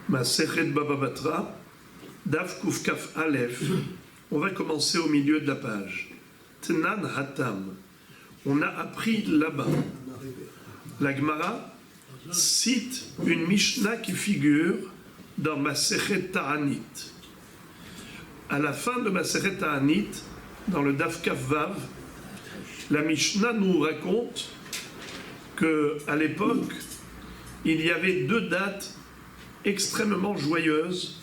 Masechet Baba Batra, Daf Kuf Kaf Aleph. On va commencer au milieu de la page. Tnan Hatam. On a appris là-bas. La Gemara cite une Mishnah qui figure dans Masechet Ta'anit. À la fin de Masechet Ta'anit, dans le Daf Kaf Vav, la Mishnah nous raconte qu'à l'époque, il y avait deux dates extrêmement joyeuses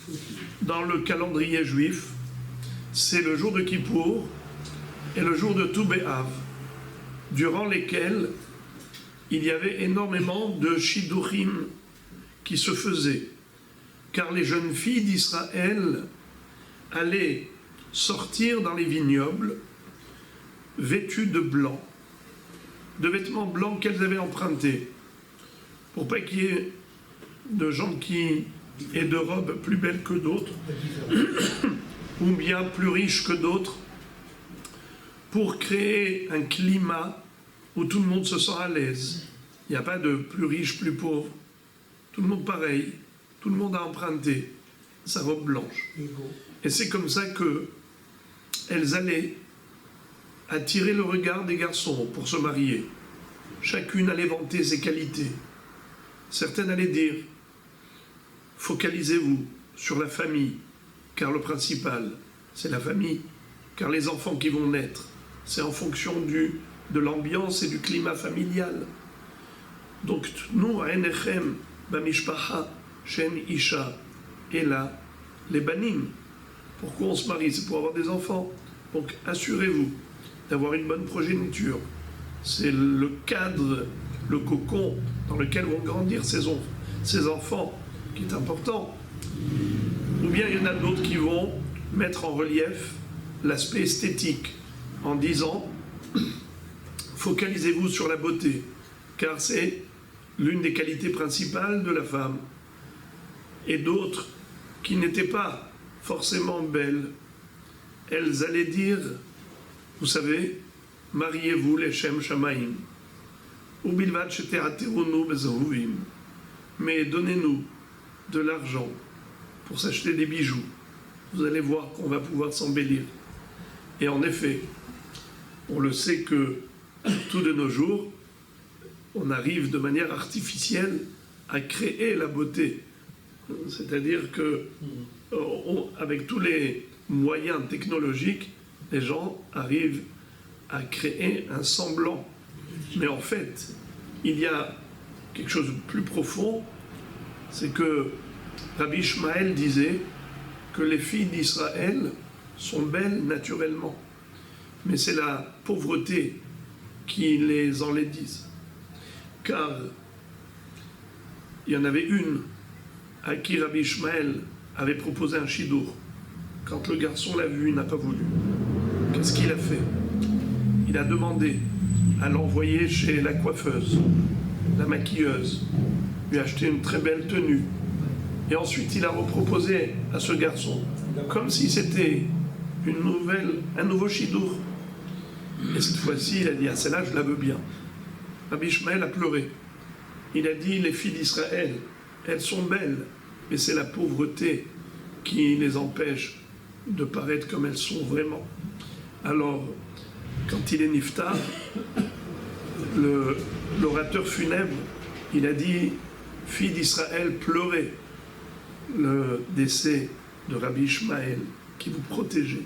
dans le calendrier juif. C'est le jour de Kippour et le jour de Tou B'Av, durant lesquels il y avait énormément de shidurim qui se faisaient, car les jeunes filles d'Israël allaient sortir dans les vignobles vêtues de blanc, de vêtements blancs qu'elles avaient empruntés, pour pas qu'il y ait de gens qui aient de robes plus belles que d'autres, ou bien plus riches que d'autres, pour créer un climat où tout le monde se sent à l'aise. Il n'y a pas de plus riche, plus pauvre. Tout le monde pareil. Tout le monde a emprunté sa robe blanche. Et c'est comme ça qu'elles allaient attirer le regard des garçons pour se marier. Chacune allait vanter ses qualités. Certaines allaient dire « Focalisez-vous sur la famille, car le principal, c'est la famille, car les enfants qui vont naître, c'est en fonction de l'ambiance et du climat familial. Donc, nous, à Enechem, Bamishpacha, Shen Isha, et là, les banim. Pourquoi on se marie? C'est pour avoir des enfants. Donc, assurez-vous d'avoir une bonne progéniture. C'est le cadre, le cocon dans lequel vont grandir ces enfants, qui est important. Ou bien il y en a d'autres qui vont mettre en relief l'aspect esthétique en disant focalisez-vous sur la beauté, car c'est l'une des qualités principales de la femme. Et d'autres qui n'étaient pas forcément belles, elles allaient dire, vous savez, mariez-vous les Shem Shamaim, ou bilvad shete'aterunu bezahuvim, mais donnez-nous de l'argent pour s'acheter des bijoux. Vous allez voir qu'on va pouvoir s'embellir. Et en effet, on le sait que tout de nos jours, on arrive de manière artificielle à créer la beauté. C'est-à-dire que, avec tous les moyens technologiques, les gens arrivent à créer un semblant. Mais en fait, il y a quelque chose de plus profond, c'est que Rabbi Ishmael disait que les filles d'Israël sont belles naturellement, mais c'est la pauvreté qui les enlaidise. Car il y en avait une à qui Rabbi Ishmael avait proposé un chidour. Quand le garçon l'a vu, il n'a pas voulu. Qu'est-ce qu'il a fait? Il a demandé à l'envoyer chez la coiffeuse, la maquilleuse, lui acheter une très belle tenue. Et ensuite, il a reproposé à ce garçon, comme si c'était un nouveau chidour. Et cette fois-ci, il a dit, ah, celle-là, je la veux bien. Rabbi Ishmael a pleuré. Il a dit, les filles d'Israël, elles sont belles, mais c'est la pauvreté qui les empêche de paraître comme elles sont vraiment. Alors, quand il est niftar, l'orateur funèbre, il a dit, filles d'Israël, pleurez le décès de Rabbi Ishmael, qui vous protégeait,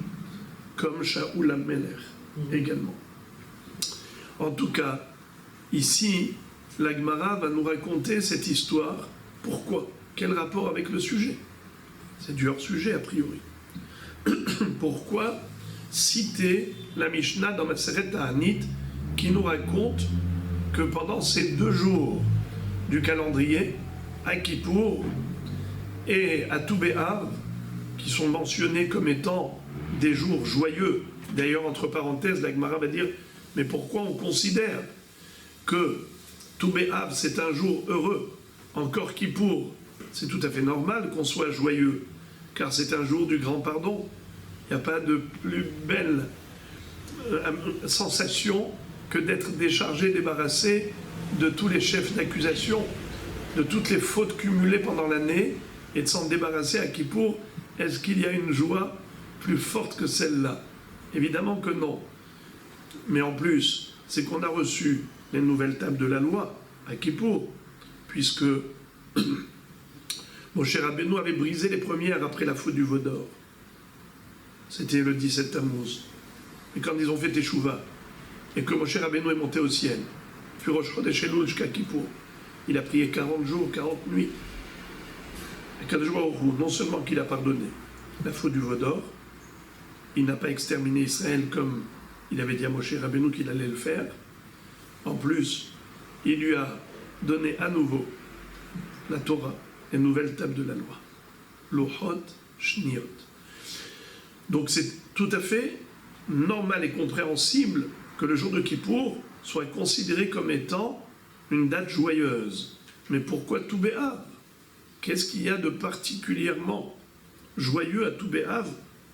comme Shaoul HaMelech également. En tout cas, ici, la Gemara va nous raconter cette histoire. Pourquoi? Quel rapport avec le sujet? C'est du hors-sujet a priori. Pourquoi citer la Mishnah dans Masechet Ta'anit qui nous raconte que pendant ces 2 jours du calendrier, à Kippour et à Tou B'Av, qui sont mentionnés comme étant des jours joyeux. D'ailleurs, entre parenthèses, la Gemara va dire, mais pourquoi on considère que Tou B'Av, c'est un jour heureux, encore Kippour, c'est tout à fait normal qu'on soit joyeux, car c'est un jour du grand pardon. Il n'y a pas de plus belle sensation que d'être déchargé, débarrassé de tous les chefs d'accusation, de toutes les fautes cumulées pendant l'année, et de s'en débarrasser à Kippour, est-ce qu'il y a une joie plus forte que celle-là? Évidemment que non. Mais en plus, c'est qu'on a reçu les nouvelles tables de la loi à Kippour, puisque Moshe Rabbeinu avait brisé les premières après la faute du veau d'or. C'était le 17 Tammuz. Et quand ils ont fait Teshuvah, et que Moshe Rabbeinu est monté au ciel, puis Rosh Chodesh Elul jusqu'à Kippour, il a prié 40 jours, 40 nuits. Et Kadosh Baruch Hu, non seulement qu'il a pardonné la faute du veau d'or, il n'a pas exterminé Israël comme il avait dit à Moshe Rabbeinu qu'il allait le faire. En plus, il lui a donné à nouveau la Torah, les nouvelles tables de la loi. Lohot Shniot. Donc c'est tout à fait normal et compréhensible que le jour de Kippour soit considéré comme étant une date joyeuse. Mais pourquoi Tou B'Av? Qu'est-ce qu'il y a de particulièrement joyeux à Tou B'Av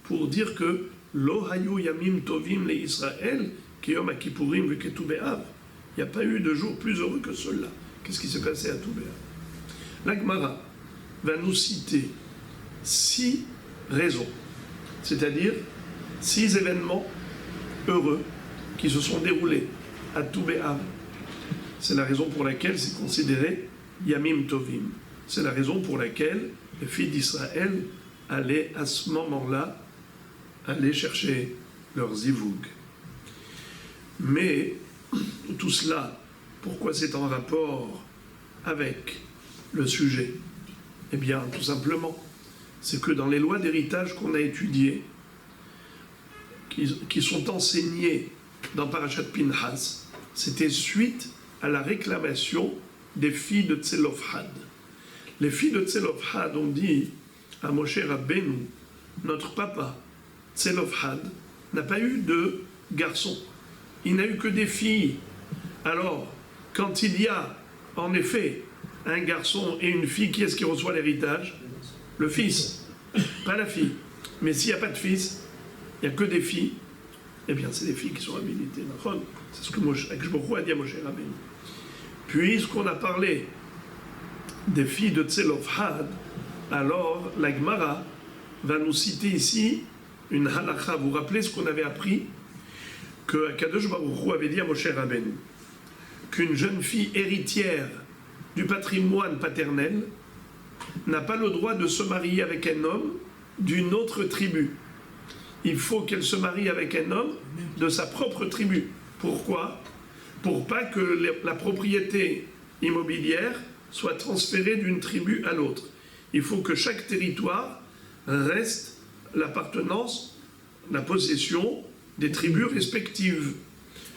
pour dire que Lo hayu yamim tovim le Israël ki yom ha-Kippourim ve ke Tou B'Av? Il n'y a pas eu de jour plus heureux que cela. Qu'est-ce qui s'est passé à Tou B'Av? La Gemara va nous citer 6 raisons, c'est-à-dire 6 événements heureux qui se sont déroulés à Tou B'Av. C'est la raison pour laquelle c'est considéré Yamim Tovim. C'est la raison pour laquelle les filles d'Israël allaient à ce moment-là aller chercher leurs zivug. Mais tout cela, pourquoi c'est en rapport avec le sujet? Eh bien, tout simplement, c'est que dans les lois d'héritage qu'on a étudiées, qui sont enseignées dans Parashat Pinhas, c'était suite à la réclamation des filles de Tselofhad. Les filles de Tselofhad ont dit à Moshe Rabbeinu, notre papa, Tselofhad, n'a pas eu de garçons, il n'a eu que des filles. Alors, quand il y a en effet un garçon et une fille, qui est-ce qui reçoit l'héritage? Le fils, pas la fille. Mais s'il n'y a pas de fils, il n'y a que des filles, eh bien c'est des filles qui sont habilitées. C'est ce que Moshe a dit à Moshe Rabbeinu. Puisqu'on a parlé des filles de Tselofhad, alors la Gemara va nous citer ici une halakha. Vous vous rappelez ce qu'on avait appris? Que Kadosh Baruch Hu avait dit à Moshe Rabbeinu qu'une jeune fille héritière du patrimoine paternel n'a pas le droit de se marier avec un homme d'une autre tribu. Il faut qu'elle se marie avec un homme de sa propre tribu. Pourquoi? Pour pas que la propriété immobilière soit transférée d'une tribu à l'autre. Il faut que chaque territoire reste l'appartenance, la possession des tribus respectives.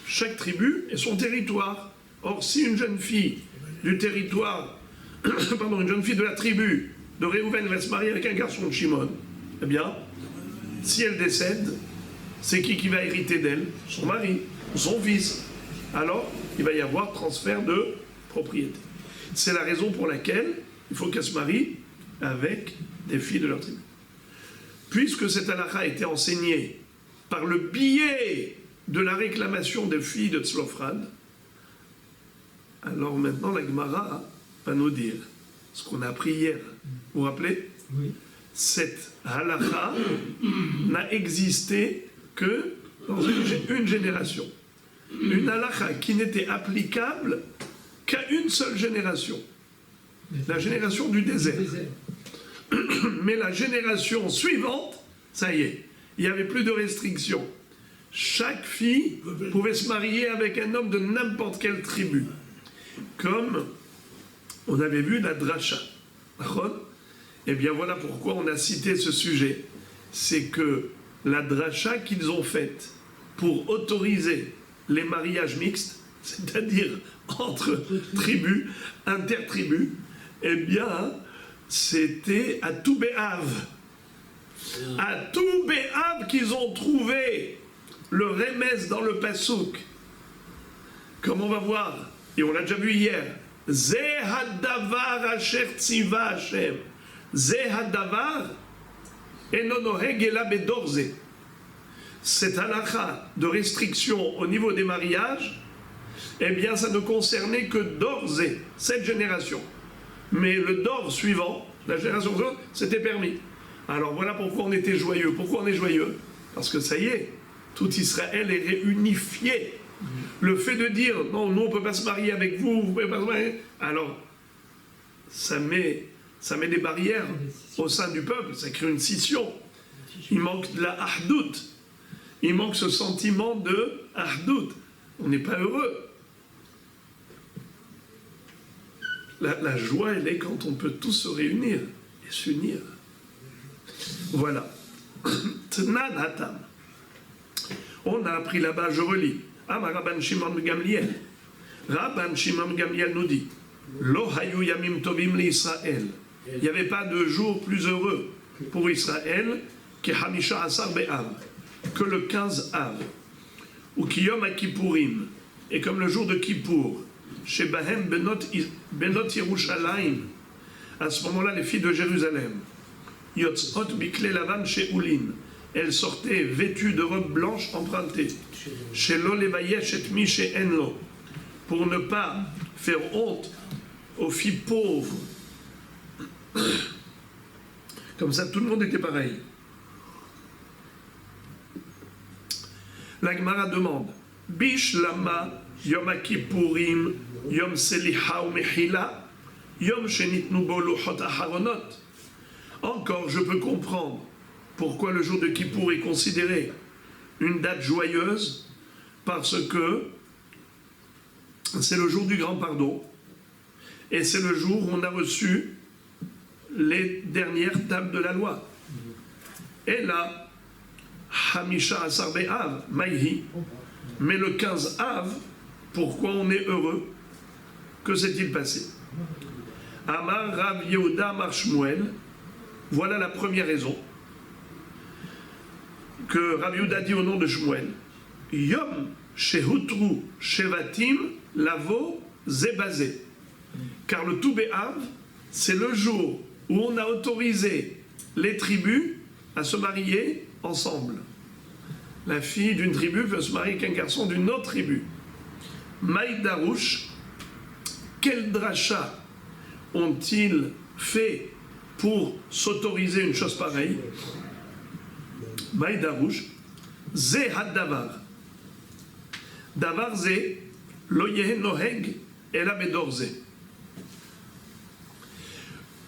Chaque tribu est son territoire. Or, si une jeune fille du territoire, une jeune fille de la tribu de Réhouven va se marier avec un garçon de Shimon, eh bien, si elle décède, c'est qui va hériter d'elle? Son mari, son fils. Alors, il va y avoir transfert de propriété. C'est la raison pour laquelle il faut qu'elle se marie avec des filles de leur tribu. Puisque cette halakha a été enseignée par le biais de la réclamation des filles de Tzlofhad, alors maintenant la Gemara va nous dire ce qu'on a appris hier. Vous vous rappelez? Oui. Cette halakha n'a existé que dans une génération. Une halakha qui n'était applicable qu'à une seule génération. La génération du désert. Mais la génération suivante, ça y est, il n'y avait plus de restrictions. Chaque fille pouvait se marier avec un homme de n'importe quelle tribu. Comme on avait vu la dracha. Eh bien voilà pourquoi on a cité ce sujet. C'est que la dracha qu'ils ont faite pour autoriser les mariages mixtes, c'est-à-dire entre tribus, intertribus, eh bien c'était à Tou B'Av. À Tou B'Av qu'ils ont trouvé le remez dans le Passouk. Comme on va voir, et on l'a déjà vu hier, Zeh hadavar asher tziva Hashem. Zeh hadavar eno noheg ela bedorze. Cette halakha de restriction au niveau des mariages, eh bien ça ne concernait que Dorze, cette génération. Mais le Dor suivant, La génération suivante, c'était permis. Alors voilà pourquoi on était joyeux. Pourquoi on est joyeux? Parce que ça y est, tout Israël est réunifié. Le fait de dire, non, nous on ne peut pas se marier avec vous, vous ne pouvez pas se marier, alors ça met des barrières au sein du peuple, ça crée une scission. Il manque de la ahdout, il manque ce sentiment de ahdout. On n'est pas heureux. La joie, elle est quand on peut tous se réunir et s'unir. Voilà. Tnan hatam. On a appris là-bas, je relis. Amar Rabban Shimon Gamliel. Rabban Shimon Gamliel nous dit Lo hayu yamim tovim li Israël. Il n'y avait pas de jour plus heureux pour Israël que Hamisha Asar Be'av, que le 15 Av, ou ki Yom HaKippurim, et comme le jour de Kippour, chez Bahem Benot Yerushalayim, à ce moment-là, les filles de Jérusalem, Yotzot Bikle Lavan chez Oulin, elles sortaient vêtues de robes blanches empruntées, chez Lo Levayesh et Mi chez Enlo, pour ne pas faire honte aux filles pauvres. Comme ça, tout le monde était pareil. La Gemara demande Bish lama Yom HaKippurim Yom Seliha ou Mechila Yom Shenitnu Bo Luchot Aharonot. Encore, je peux comprendre pourquoi le jour de Kippour est considéré une date joyeuse, parce que c'est le jour du grand pardon et c'est le jour où on a reçu les dernières tables de la loi. Et là, Hamisha Asar Be'av, Maïhi, mais le 15 Av, pourquoi on est heureux? Que s'est-il passé? Amar Rav Yehuda Amar Shmuel, voilà la première raison que Rav Yehuda dit au nom de Shmuel. Yom Shehutru Shevatim Lavo Zebazé. Car le Tou Be'av, c'est le jour où on a autorisé les tribus à se marier ensemble. La fille d'une tribu peut se marier avec un garçon d'une autre tribu. Maïdarouche, quel dracha ont-ils fait pour s'autoriser une chose pareille? Maïdarouche, Zé Haddavar. Davar Zé, Lo Yehe Noheg, Ela Bedor Zé.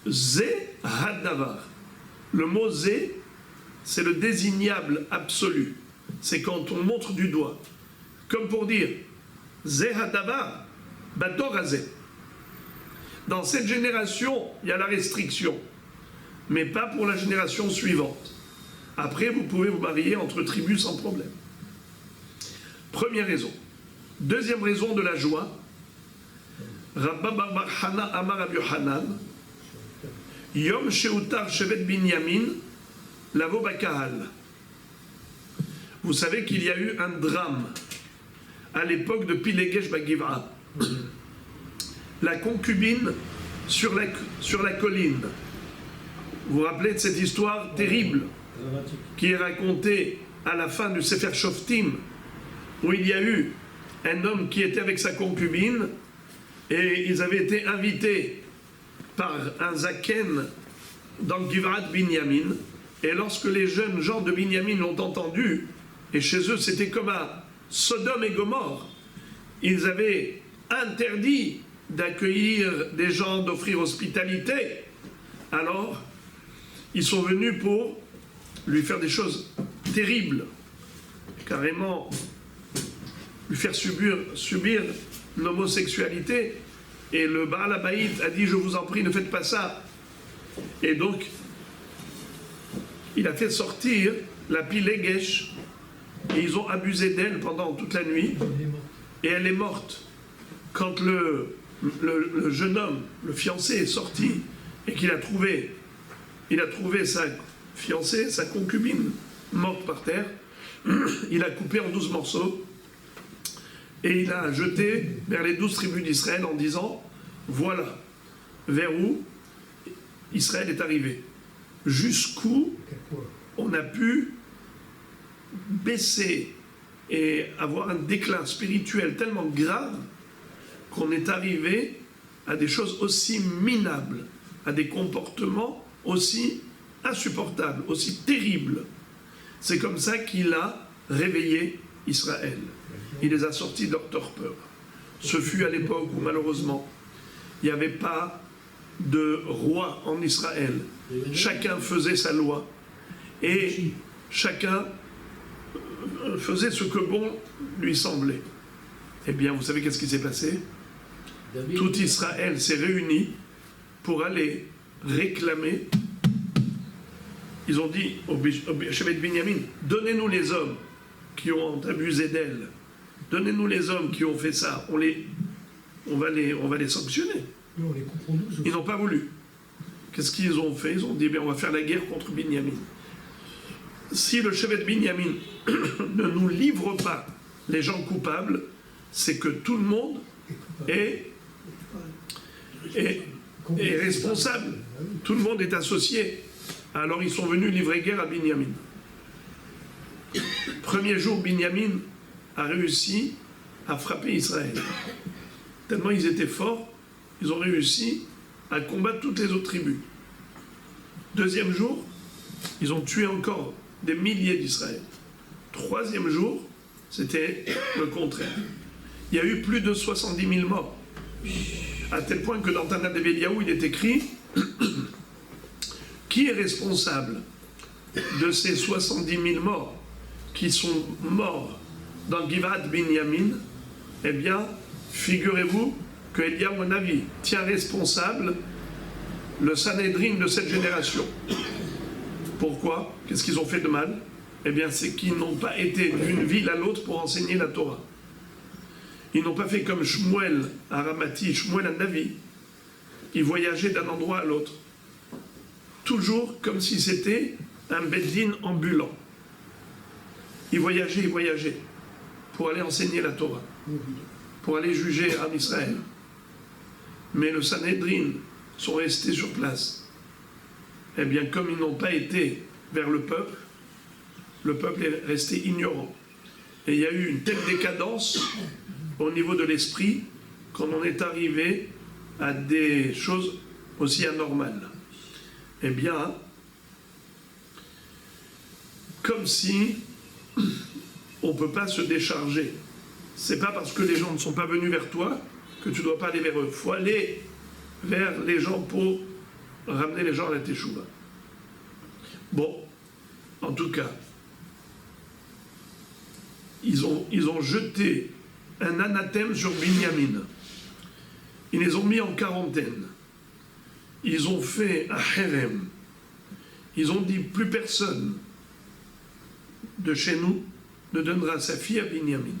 Zé Haddavar. Le mot Zé, c'est le désignable absolu. C'est quand on montre du doigt. Comme pour dire Zé Haddavar, Bador Azé. Dans cette génération, il y a la restriction, mais pas pour la génération suivante. Après, vous pouvez vous marier entre tribus sans problème. Première raison. Deuxième raison de la joie, Rabba Bar Hana Amar Rabbi Yohanan, Yom Sheutar Shevet Binyamin, Lavo Bakahal. Vous savez qu'il y a eu un drame à l'époque de Pilegesh Bagivra. La concubine sur la colline. Vous vous rappelez de cette histoire terrible qui est racontée à la fin du Sefer Shoftim, où il y a eu un homme qui était avec sa concubine et ils avaient été invités par un zaken dans le Givrat Binyamin, et lorsque les jeunes gens de Binyamin l'ont entendu, et chez eux c'était comme à Sodome et Gomorre, ils avaient interdit d'accueillir des gens, d'offrir hospitalité, alors ils sont venus pour lui faire des choses terribles, carrément lui faire subir l'homosexualité. Et le Baal Habayit a dit, je vous en prie, ne faites pas ça. Et donc, il a fait sortir la Pilegesh, et ils ont abusé d'elle pendant toute la nuit, et elle est morte. Quand le jeune homme, le fiancé, est sorti, et qu'il a trouvé sa fiancée, sa concubine, morte par terre, il a coupé en 12 morceaux, et il a jeté vers les 12 tribus d'Israël en disant, voilà vers où Israël est arrivé. Jusqu'où on a pu baisser et avoir un déclin spirituel tellement grave qu'on est arrivé à des choses aussi minables à des comportements aussi insupportables, aussi terribles. C'est comme ça qu'il a réveillé Israël. Il les a sortis de leur torpeur. Ce fut à l'époque où malheureusement il n'y avait pas de roi en Israël. Chacun faisait sa loi et chacun faisait ce que bon lui semblait. Eh bien, vous savez qu'est-ce qui s'est passé? Tout Israël s'est réuni pour aller réclamer. Ils ont dit au Shevet Binyamin, donnez-nous les hommes qui ont abusé d'elle. Donnez-nous les hommes qui ont fait ça. On va les sanctionner. Ils n'ont pas voulu. Qu'est-ce qu'ils ont fait? Ils ont dit, on va faire la guerre contre Binyamin. Si le Shevet Binyamin ne nous livre pas les gens coupables, c'est que tout le monde est responsable. Tout le monde est associé. Alors ils sont venus livrer guerre à Binyamin. Premier jour, Binyamin a réussi à frapper Israël. Tellement ils étaient forts, ils ont réussi à combattre toutes les autres tribus. Deuxième jour, ils ont tué encore des milliers d'Israël. Troisième jour, c'était le contraire. Il y a eu plus de 70 000 morts. À tel point que dans Tana Develiaou, il est écrit qui est responsable de ces 70 000 morts qui sont morts dans Givat Binyamin? Eh bien, figurez-vous que Eliyahu Hanavi tient responsable le Sanhédrin de cette génération. Pourquoi? Qu'est-ce qu'ils ont fait de mal? Eh bien, c'est qu'ils n'ont pas été d'une ville à l'autre pour enseigner la Torah. Ils n'ont pas fait comme Shmuel à Ramati, Shmuel à Navi. Ils voyageaient d'un endroit à l'autre. Toujours comme si c'était un beddin ambulant. Ils voyageaient pour aller enseigner la Torah, pour aller juger en Israël. Mais le Sanhédrin sont restés sur place. Eh bien, comme ils n'ont pas été vers le peuple est resté ignorant. Et il y a eu une telle décadence au niveau de l'esprit qu'on en est arrivé à des choses aussi anormales. Eh bien, comme si on ne peut pas se décharger. C'est pas parce que les gens ne sont pas venus vers toi que tu ne dois pas aller vers eux. Il faut aller vers les gens pour ramener les gens à la Teshuvah. Bon, en tout cas, ils ont jeté un anathème sur Binyamin. Ils les ont mis en quarantaine. Ils ont fait un harem. Ils ont dit plus personne de chez nous ne donnera sa fille à Binyamin.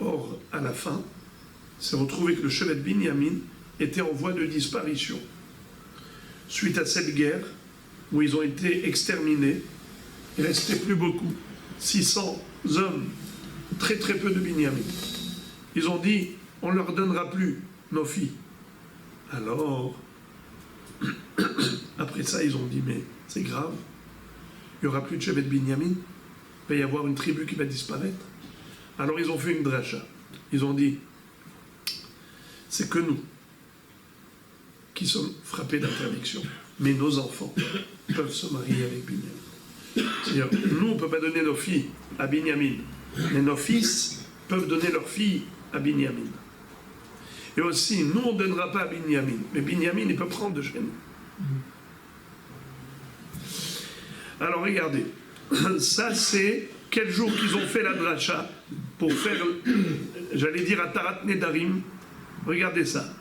Or, à la fin, c'est retrouvé que le Shevet Binyamin était en voie de disparition. Suite à cette guerre, où ils ont été exterminés, il ne restait plus beaucoup, 600 hommes, très très peu de Binyamin. Ils ont dit, on ne leur donnera plus nos filles. Alors, après ça, ils ont dit, mais c'est grave, il n'y aura plus de Shevet Binyamin, il va y avoir une tribu qui va disparaître. Alors ils ont fait une dracha. Ils ont dit, c'est que nous qui sommes frappés d'interdiction, mais nos enfants peuvent se marier avec Binyamin. C'est-à-dire, nous, on ne peut pas donner nos filles à Binyamin, mais nos fils peuvent donner leurs filles à Binyamin. Et aussi, nous, on ne donnera pas à Binyamin, mais Binyamin, il peut prendre de chez nous. Alors, regardez, ça, c'est quel jour qu'ils ont fait la dracha pour faire, j'allais dire, à Tarat Nedarim. Regardez ça.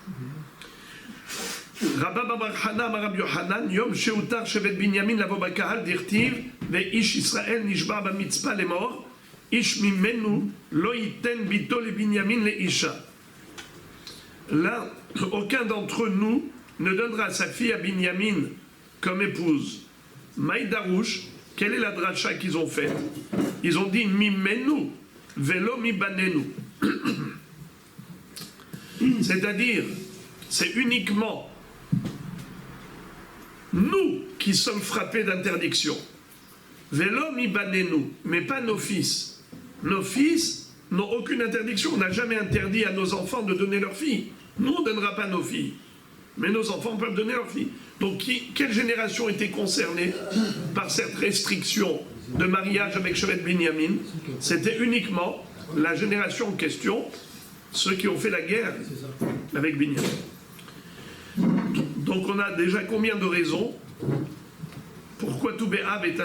Rabba Bar Hana Marab Yohanan, Yom Sheutar Shevet Binyamin Lavo Bakahal Dirtiv, Ve-Ish Israël Nishba Bamitzpah Lemor, Ish Mimenu, Lo Yiten Bito le Binyamin le Isha. Là, aucun d'entre nous ne donnera sa fille à Binyamin comme épouse. Maïdarouche, quelle est la dracha qu'ils ont faite? Ils ont dit Mimenu, Velo Mibanenu. C'est-à-dire, c'est uniquement nous qui sommes frappés d'interdiction. Velo Mibanenu, mais pas nos fils. Nos fils n'ont aucune interdiction. On n'a jamais interdit à nos enfants de donner leurs filles. Nous, on ne donnera pas nos filles. mais nos enfants peuvent donner leurs filles. Donc quelle génération était concernée par cette restriction de mariage avec Shevet Binyamin? C'était uniquement la génération en question, ceux qui ont fait la guerre avec Binyamin. Donc on a déjà combien de raisons pourquoi Tou B'Av est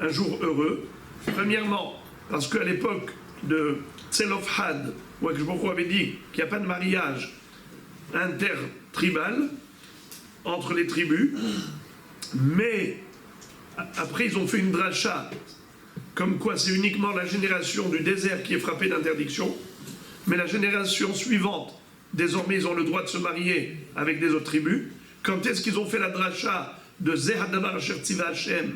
un jour heureux? Premièrement, parce qu'à l'époque de Tselofhad, où Akadosh Baruch Hu avait dit qu'il n'y a pas de mariage intertribal entre les tribus, mais après ils ont fait une dracha, comme quoi c'est uniquement la génération du désert qui est frappée d'interdiction, mais la génération suivante, désormais ils ont le droit de se marier avec des autres tribus. Quand est-ce qu'ils ont fait la dracha de Zehadavar Asher Tziva Hashem,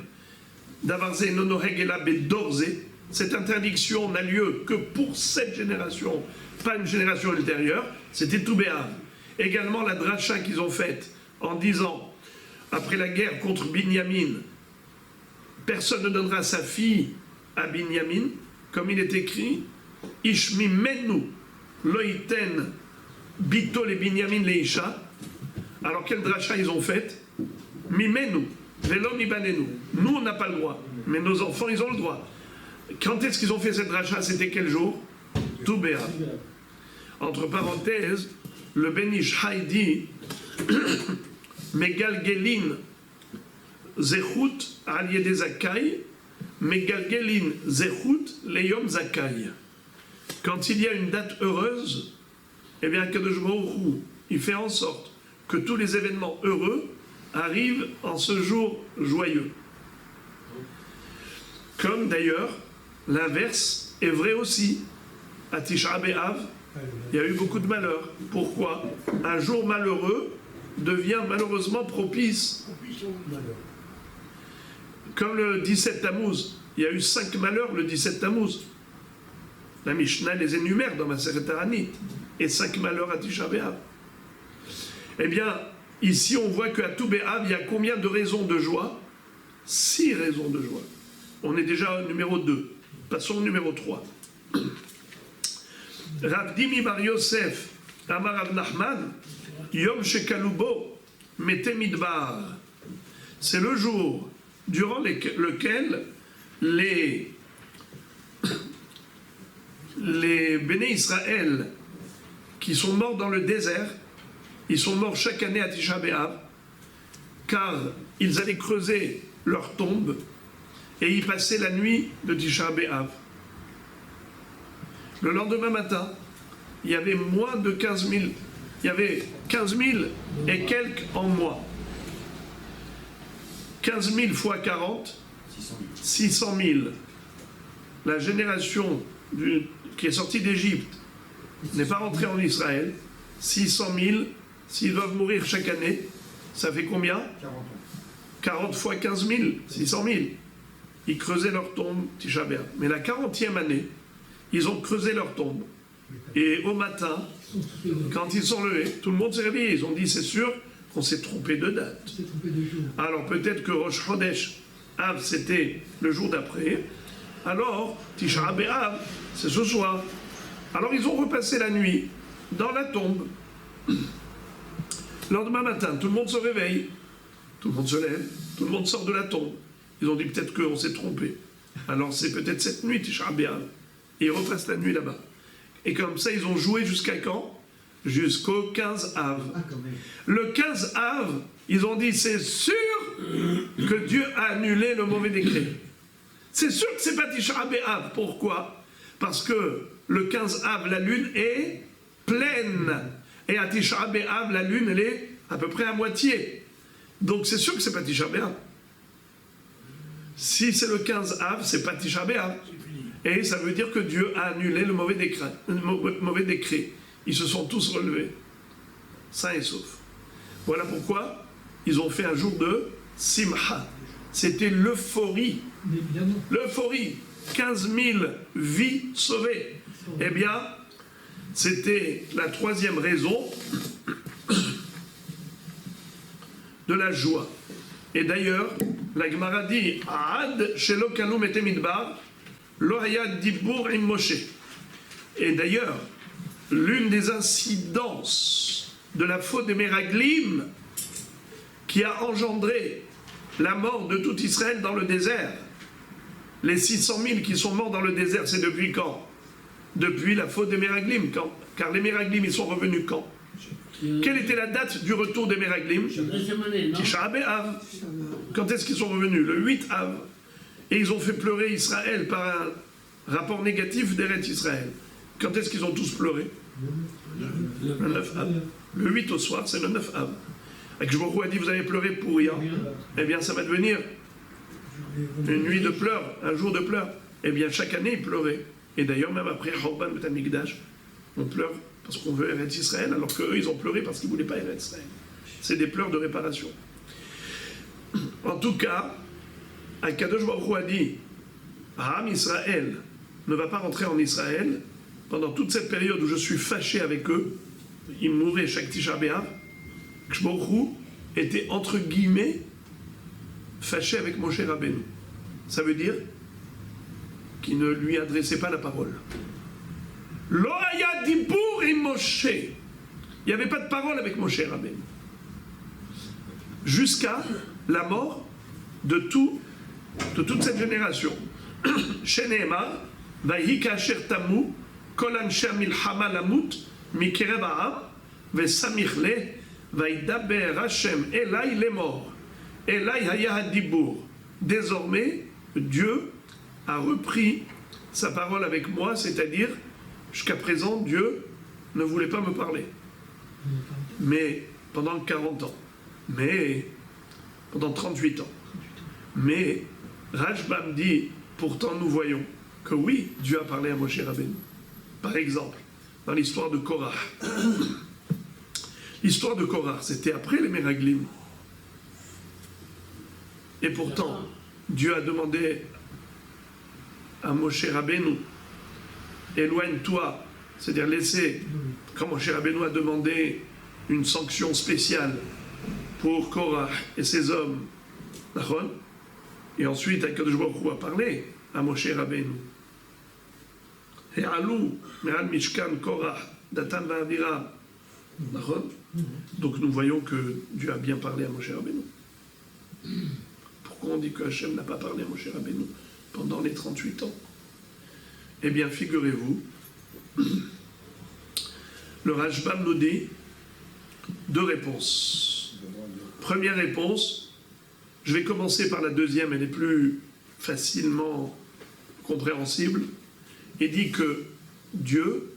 Davarze Nonoheg Ela Bedorze? Cette interdiction n'a lieu que pour cette génération, pas une génération ultérieure, c'était Tou B'Av. Également la dracha qu'ils ont faite en disant, après la guerre contre Binyamin, personne ne donnera sa fille à Binyamin, comme il est écrit, Ishmi Menu Loiten Bito le Binyamin le Isha. Alors quelle dracha ils ont faite? Mimenu, Velo Mibanenu. Nous on n'a pas le droit, mais nos enfants ils ont le droit. Quand est-ce qu'ils ont fait cette dracha? C'était quel jour? Tou B'Av. Entre parenthèses, le Ben Ish Chai dit Megalgelin Zechut al Yede Zakai, Megalgelin Zechut Leyom Zakai. Quand il y a une date heureuse, eh bien Akadosh Baruch Hu, il fait en sorte que tous les événements heureux arrivent en ce jour joyeux. Comme d'ailleurs, l'inverse est vrai aussi. À Tisha B'Av, il y a eu beaucoup de malheurs. Pourquoi? Un jour malheureux devient malheureusement propice. Comme le 17 Tammuz, il y a eu 5 malheurs le 17 Tammuz. La Mishnah les énumère dans Maseret Ta'anit. Et 5 malheurs à Tisha B'Av. Eh bien, ici on voit qu'à Tou B'Av, il y a combien de raisons de joie? 6 raisons de joie. On est déjà au numéro 2. Passons au numéro 3. Rav Dimi Bar Yosef, Amar Rav Nachman, Yom Shekalubo, Mete Midbar. C'est le jour durant lequel les Béné Israël qui sont morts dans le désert, ils sont morts chaque année à Tisha B'Av, car ils allaient creuser leur tombe et y passaient la nuit de Tisha B'Av. Le lendemain matin, il y avait moins de 15 000, il y avait 15 000 et quelques en mois. 15 000 fois 40, 600 000. La génération qui est sortie d'Égypte n'est pas rentrée en Israël. 600 000, s'ils doivent mourir chaque année, ça fait combien? 40 fois 15 000, 600 000. Ils creusaient leur tombe, Tisha B'Av. Mais la 40e année, ils ont creusé leur tombe. Et au matin, quand ils sont levés, tout le monde s'est réveillé. Ils ont dit, c'est sûr qu'on s'est trompé de date. Alors peut-être que Rosh Chodesh Av, c'était le jour d'après. Alors, Tisha B'Av, c'est ce soir. Alors ils ont repassé la nuit dans la tombe. Le lendemain matin, tout le monde se réveille. Tout le monde se lève. Tout le monde sort de la tombe. Ils ont dit peut-être qu'on s'est trompé. Alors c'est peut-être cette nuit, Tisha B'Av. Et ils repassent la nuit là-bas. Et comme ça, ils ont joué jusqu'à quand? Jusqu'au 15 Av. Le 15 Av, ils ont dit, c'est sûr que Dieu a annulé le mauvais décret. C'est sûr que c'est pas Tisha B'Av. Pourquoi? Parce que le 15 Av, la lune est pleine. Et à Tisha B'Av, la lune, elle est à peu près à moitié. Donc c'est sûr que c'est pas Tisha B'Av. Si c'est le 15 Av, c'est pas Tisha B'Av. Et ça veut dire que Dieu a annulé le mauvais décret. Ils se sont tous relevés, sains et saufs. Voilà pourquoi ils ont fait un jour de Simcha. C'était l'euphorie. L'euphorie. 15 000 vies sauvées. Eh bien, c'était la 3e raison de la joie. Et d'ailleurs, la Gemara dit Ad shelo kanu mete midbar. Et d'ailleurs, l'une des incidences de la faute des Méraglim qui a engendré la mort de tout Israël dans le désert. Les 600 000 qui sont morts dans le désert, c'est depuis quand? Depuis la faute des Méraglim. Car les Méraglim, ils sont revenus quand? Quelle était la date du retour des Méraglim? Tisha B'Av. Quand est-ce qu'ils sont revenus? Le 8 Av. Et ils ont fait pleurer Israël par un rapport négatif d'Eretz Israël. Quand est-ce qu'ils ont tous pleuré? Le 9 Av. Le 8 au soir, c'est le 9 Av. Et Jborou a dit, vous avez pleuré pour rien. Eh bien, ça va devenir une nuit de pleurs, un jour de pleurs. Eh bien, chaque année, ils pleuraient. Et d'ailleurs, même après Chorban Beth Amikdash, on pleure parce qu'on veut Eretz Israël, alors qu'eux, ils ont pleuré parce qu'ils ne voulaient pas Eretz Israël. C'est des pleurs de réparation. En tout cas, Akadosh Baruch Hu a dit, Ham Israël ne va pas rentrer en Israël pendant toute cette période où je suis fâché avec eux. Ils mouraient chaque Tisha B'Av. Baruch Hu était entre guillemets fâché avec Moshe Rabbeinu. Ça veut dire qu'il ne lui adressait pas la parole. Lo haya dibur im Moshe. Il n'y avait pas de parole avec Moshe Rabbeinu. Jusqu'à la mort de toute cette génération. Sheneemar, vayi kasher tamu, kol anshe milchama lamut, mikerev ha'am, vesamich leh, vaidaber Hashem elai lemor, elai haya hadibur. Désormais, Dieu a repris sa parole avec moi, c'est-à-dire, jusqu'à présent, Dieu ne voulait pas me parler. Mais pendant 40 ans. Mais pendant 38 ans. Mais Rashbam dit, pourtant nous voyons que oui, Dieu a parlé à Moshe Rabbeinu. Par exemple, dans l'histoire de Korah. L'histoire de Korah, c'était après les Méraglim. Et pourtant, Dieu a demandé à Moshe Rabbeinu, éloigne-toi, c'est-à-dire laissez, quand Moshe Rabbeinu a demandé une sanction spéciale pour Korah et ses hommes, et ensuite Akadosh Baruch Hu a parlé à Moshe Rabbeinu. He'alu me'al mishkan Korah Datan va'Aviram. Donc nous voyons que Dieu a bien parlé à Moshe Rabbeinu. Pourquoi on dit que Hachem n'a pas parlé à Moshe Rabbeinu pendant les 38 ans? Eh bien, figurez-vous, le Rashbam nous dit deux réponses. Première réponse, je vais commencer par la deuxième, elle est plus facilement compréhensible. Il dit que Dieu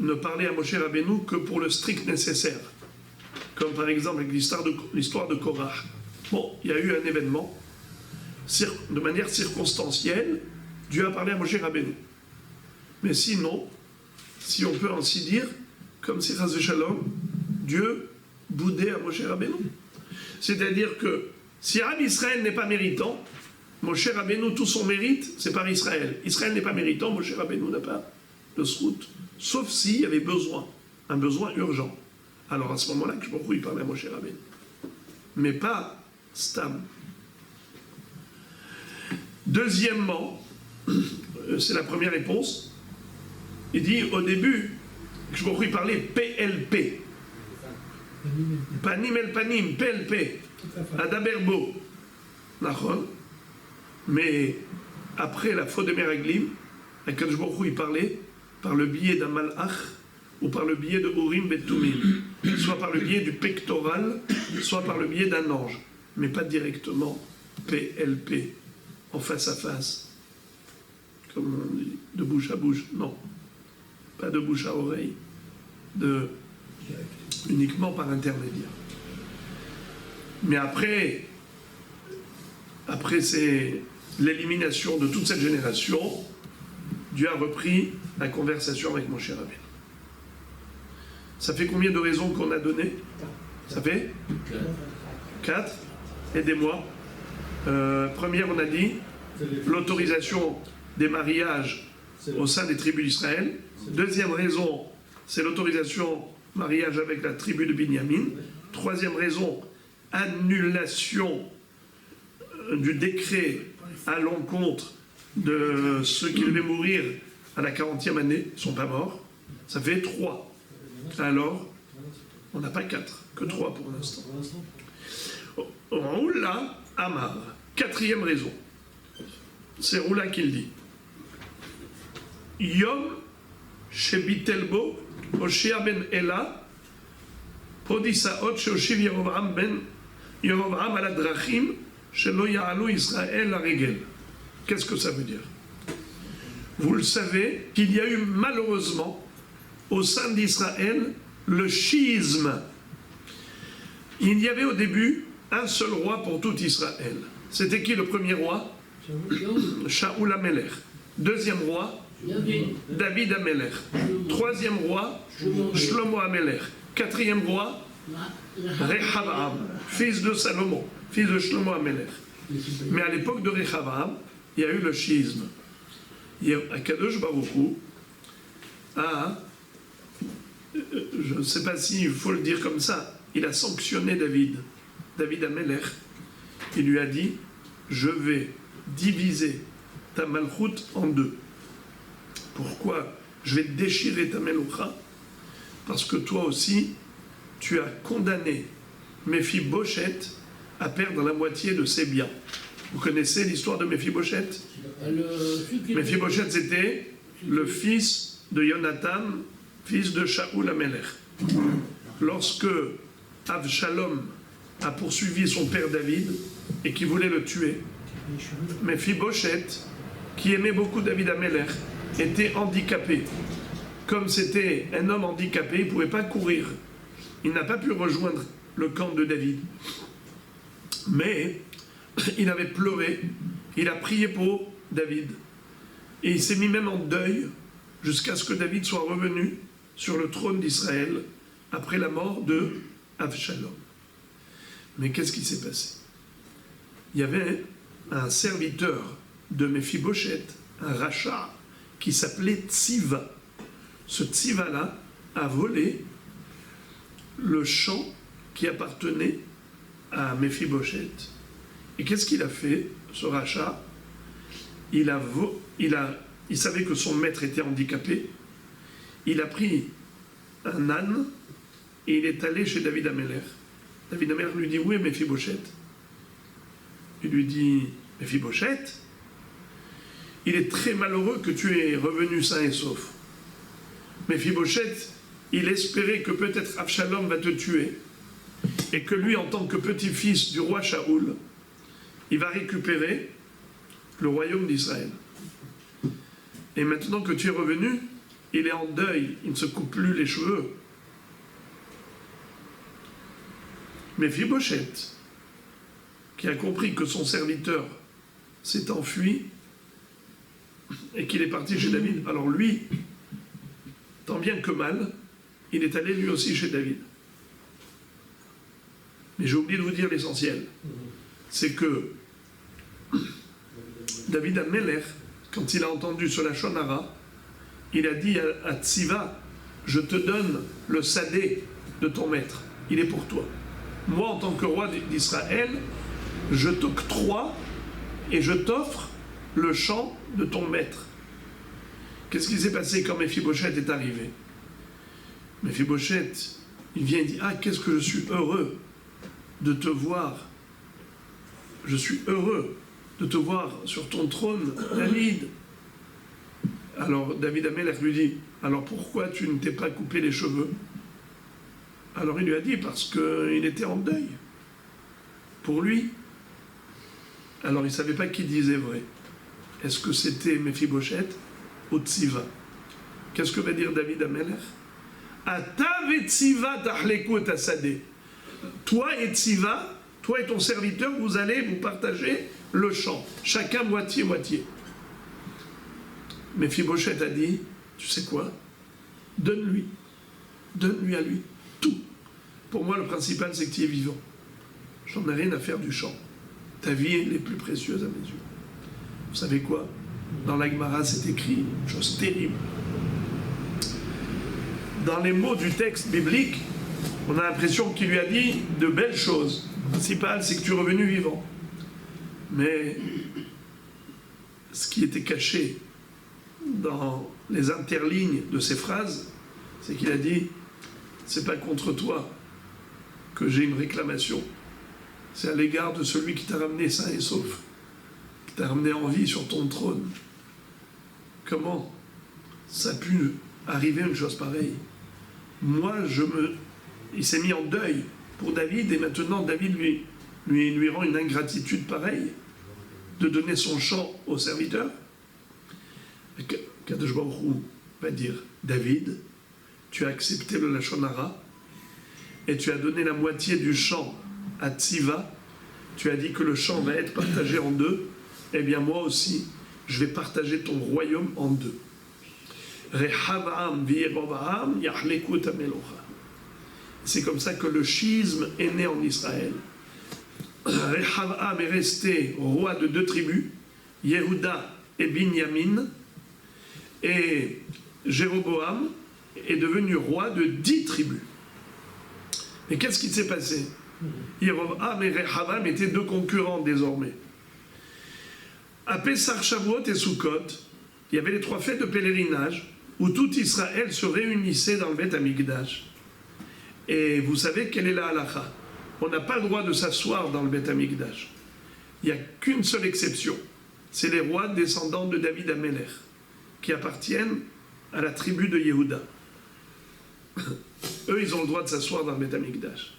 ne parlait à Moshe Rabbeinu que pour le strict nécessaire. Comme par exemple avec l'histoire de Korah. Bon, il y a eu un événement, de manière circonstancielle, Dieu a parlé à Moshe Rabbeinu. Mais sinon, si on peut ainsi dire, comme c'est Chas v'Shalom, Dieu boudait à Moshe Rabbeinu. C'est-à-dire que si Am Israël n'est pas méritant, Moshe Rabbeinu, tout son mérite, c'est par Israël. Israël n'est pas méritant, Moshe Rabbeinu n'a pas de srout. Sauf s'il y avait besoin, un besoin urgent. Alors à ce moment-là, que je m'en il parlait à Moshe Rabbeinu. Mais pas Stam. Deuxièmement, c'est la première réponse, il dit au début, je m'en il parlait PLP. Panim el panim, PLP. Adaberbo. Mais après la faute de Meraglim, Akadosh Baruch Hu il parlait par le biais d'un malach ou par le biais de Urim et Tumim, soit par le biais du pectoral, soit par le biais d'un ange, mais pas directement PLP, en face à face, comme on dit, de bouche à bouche, non, pas de bouche à oreille, uniquement par intermédiaire. Mais après c'est l'élimination de toute cette génération, Dieu a repris la conversation avec Moshe Rabbeinu. Ça fait combien de raisons qu'on a données? Ça fait 4. Aidez-moi. Première, on a dit l'autorisation des mariages au sein des tribus d'Israël. Deuxième raison, c'est l'autorisation mariage avec la tribu de Binyamin. Troisième raison, annulation du décret à l'encontre de ceux qui devaient mourir à la 40e année, ils ne sont pas morts. Ça fait 3. Alors, On n'a pas 4, que 3 pour l'instant. Roula Amar, 4e raison. C'est Roula qui le dit. Yom Shebitelbo Oshia ben Ela Podisaot Sheoshiv Yerovam ben Yerovam ala drachim Shelo Ya'alu Israël la Regel. Qu'est-ce que ça veut dire? Vous le savez qu'il y a eu malheureusement au sein d'Israël le schisme. Il y avait au début un seul roi pour tout Israël. C'était qui le premier roi? Shaoul Amelech. Deuxième roi? David Amelech. Troisième roi? Shlomo Amelech. Quatrième roi? Rehavam, fils de Salomon, fils de Shlomo Amelech. Mais à l'époque de Rehavam, il y a eu le schisme. Akadosh Baruch Hu je ne sais pas s'il faut le dire comme ça, il a sanctionné David Amelech. Il lui a dit, je vais diviser ta malchoute en deux. Pourquoi? Je vais déchirer ta meloucha, parce que toi aussi, tu as condamné Méphibosheth à perdre la moitié de ses biens. Vous connaissez l'histoire de Méphibosheth? Méphibosheth, c'était le fils de Jonathan, fils de Shaoul Amelech. Lorsque Avshalom a poursuivi son père David et qui voulait le tuer, Méphibosheth, qui aimait beaucoup David Amelech, était handicapé. Comme c'était un homme handicapé, il ne pouvait pas courir. Il n'a pas pu rejoindre le camp de David. Mais il avait pleuré, il a prié pour David. Et il s'est mis même en deuil jusqu'à ce que David soit revenu sur le trône d'Israël après la mort de Avshalom. Mais qu'est-ce qui s'est passé? Il y avait un serviteur de Méphibosheth, un rachat, qui s'appelait Tziva. Ce Tziva-là a volé le champ qui appartenait à Méphibosheth. Et qu'est-ce qu'il a fait, ce rachat? Il savait que son maître était handicapé. Il a pris un âne et il est allé chez David Amelech. David Amelech lui dit, où est Méphibosheth? Il lui dit, Méphibosheth, il est très malheureux que tu es revenu sain et sauf. Méphibosheth, il espérait que peut-être Avshalom va te tuer et que lui, en tant que petit-fils du roi Shaoul, il va récupérer le royaume d'Israël. Et maintenant que tu es revenu, il est en deuil, il ne se coupe plus les cheveux. Méphibosheth, qui a compris que son serviteur s'est enfui et qu'il est parti chez David, alors lui, tant bien que mal, il est allé lui aussi chez David. Mais j'ai oublié de vous dire l'essentiel. C'est que David Amelech, quand il a entendu ce Lachon Hara, il a dit à Tziva, je te donne le sadé de ton maître, il est pour toi. Moi, en tant que roi d'Israël, je t'octroie et je t'offre le champ de ton maître. Qu'est-ce qui s'est passé quand Méphibosheth est arrivé? Méphibosheth, il vient et dit, ah, qu'est-ce que je suis heureux de te voir. Je suis heureux de te voir sur ton trône, David. Alors David Amelech lui dit, alors pourquoi tu ne t'es pas coupé les cheveux? Alors il lui a dit, parce qu'il était en deuil. Pour lui. Alors il ne savait pas qui disait vrai. Est-ce que c'était Méphibosheth ou Tziva? Qu'est-ce que va dire David Amelech? Atav et Tziva tahleku et asadeh. Toi et Tziva, toi et ton serviteur, vous allez vous partager le champ. Chacun moitié-moitié. Méphibosheth a dit, tu sais quoi? Donne-lui à lui, tout. Pour moi, le principal, c'est que tu es vivant. J'en ai rien à faire du champ. Ta vie est les plus précieuse à mes yeux. Vous savez quoi? Dans la Gemara, c'est écrit une chose terrible. Dans les mots du texte biblique, on a l'impression qu'il lui a dit de belles choses. Le principal, c'est que tu es revenu vivant. Mais ce qui était caché dans les interlignes de ces phrases, c'est qu'il a dit, c'est pas contre toi que j'ai une réclamation. C'est à l'égard de celui qui t'a ramené sain et sauf, qui t'a ramené en vie sur ton trône. Comment ça a pu arriver une chose pareille? Moi, il s'est mis en deuil pour David, et maintenant David lui rend une ingratitude pareille de donner son champ au serviteur. Kadosh Baruch Hu va dire, David, tu as accepté le Lachon Hara et tu as donné la moitié du champ à Tziva, tu as dit que le champ va être partagé en deux, eh bien moi aussi, je vais partager ton royaume en deux. C'est comme ça que le schisme est né en Israël. Rehavam est resté roi de 2 tribus, Yehuda et Binyamin, et Jéroboam est devenu roi de 10 tribus. Mais qu'est-ce qui s'est passé? Yeroboam et Rehavam étaient 2 concurrents désormais. À Pessah, Shavuot et Sukkot, il y avait les 3 fêtes de pèlerinage où tout Israël se réunissait dans le Beth Amikdash. Et vous savez quelle est la halakha? On n'a pas le droit de s'asseoir dans le Beth Amikdash. Il n'y a qu'une seule exception. C'est les rois descendants de David Amelech, qui appartiennent à la tribu de Yehuda. Eux, ils ont le droit de s'asseoir dans le Beth Amikdash.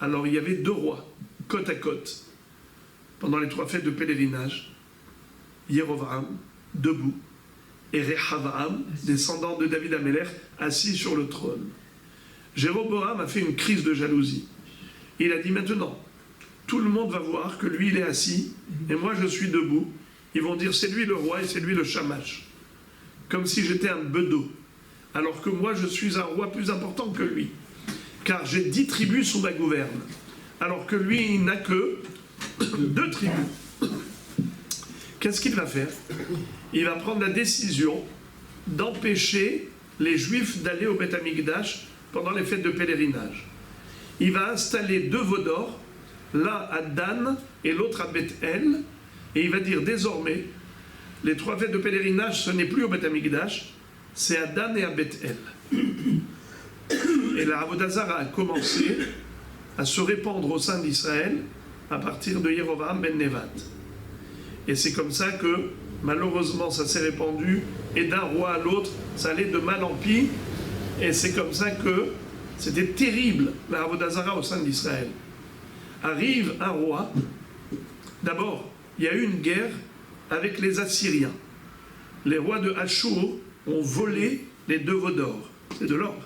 Alors, il y avait 2 rois, côte à côte, pendant les 3 fêtes de pèlerinage. Yerovam, debout, et Rehavam, descendant de David Amelech, assis sur le trône. Jéroboam a fait une crise de jalousie. Il a dit maintenant, tout le monde va voir que lui il est assis et moi je suis debout. Ils vont dire c'est lui le roi et c'est lui le shamash. Comme si j'étais un bedeau. Alors que moi je suis un roi plus important que lui. Car j'ai 10 tribus sous ma gouverne. Alors que lui il n'a que 2 tribus. Qu'est-ce qu'il va faire? Il va prendre la décision d'empêcher les Juifs d'aller au Beth Amikdash pendant les fêtes de pèlerinage. Il va installer 2 veaux d'or, l'un à Dan et l'autre à Beth-El, et il va dire désormais, les 3 fêtes de pèlerinage, ce n'est plus au Beth Amikdash, c'est à Dan et à Beth-El. Et la Avodah Zara a commencé à se répandre au sein d'Israël à partir de Yerovam ben Nevat. Et c'est comme ça que, malheureusement, ça s'est répandu, et d'un roi à l'autre, ça allait de mal en pis, et c'est comme ça que c'était terrible, la Avodah Zara au sein d'Israël. Arrive un roi, d'abord, il y a eu une guerre avec les Assyriens. Les rois de Achour ont volé les 2 veaux d'or. C'est de l'or.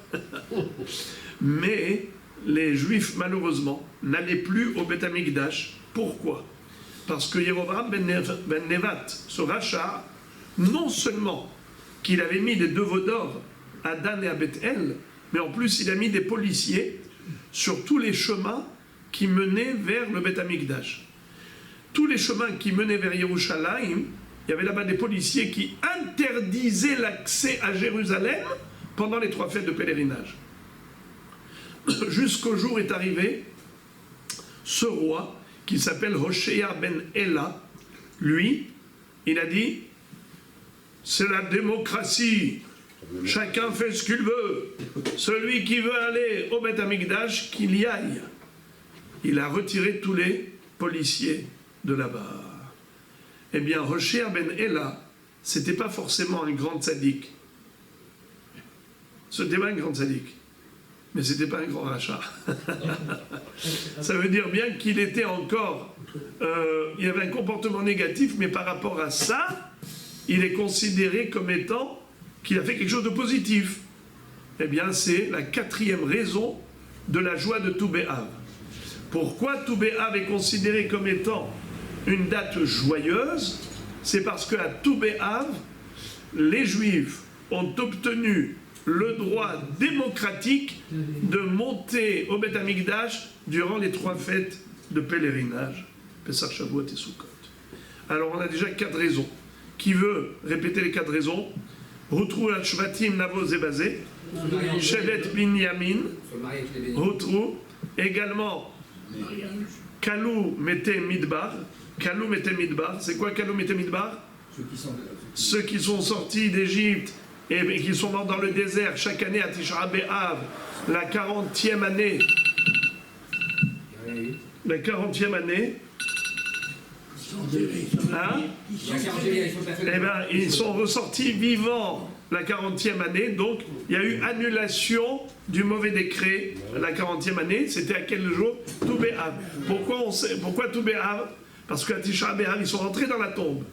Mais les Juifs, malheureusement, n'allaient plus au Beth Amikdash. Pourquoi? Parce que Yerovam ben Nevat, ce rachat, non seulement qu'il avait mis les 2 veaux d'or à Dan et à Beth-El, mais en plus il a mis des policiers sur tous les chemins qui menaient vers le Beth Amikdash. Tous les chemins qui menaient vers Yerushalayim, il y avait là-bas des policiers qui interdisaient l'accès à Jérusalem pendant les 3 fêtes de pèlerinage. Jusqu'au jour est arrivé ce roi qui s'appelle Hoshea ben Ela. Lui, il a dit, c'est la démocratie. Chacun fait ce qu'il veut. Celui qui veut aller au Beth Amikdash, qu'il y aille. Il a retiré tous les policiers de là-bas. Eh bien, Hoshea ben Ela, c'était pas forcément un grand tzaddik. C'était pas un grand tzaddik. Mais c'était pas un grand rachat. Ça veut dire bien qu'il était encore... il avait un comportement négatif, mais par rapport à ça, il est considéré comme étant qu'il a fait quelque chose de positif. Eh bien, c'est la 4e raison de la joie de Tou B'Av. Pourquoi Tou B'Av est considéré comme étant une date joyeuse? C'est parce qu'à Tou B'Av, les Juifs ont obtenu le droit démocratique de monter au Beth Amikdash durant les 3 fêtes de pèlerinage, Pessah, Shavuot et Sukkot. Alors on a déjà 4 raisons. Qui veut répéter les 4 raisons? Rotrou Shvatim Navo Zebazé, Shevet Binyamin, Rotrou, également Kalou Mete Midbar. Kalou Mete Midbar, c'est quoi Kalou Mete Midbar? Ceux qui sont sortis d'Égypte et qui sont morts dans le désert chaque année à Tisha B'Av, la 40e année La 40e année. Hein? Eh bien, ils sont ressortis vivants la 40e année, donc il y a eu annulation du mauvais décret la 40e année. C'était à quel jour? Tou B'Av. Pourquoi Tou B'Av? Parce qu'à Tisha B'Av, ils sont rentrés dans la tombe.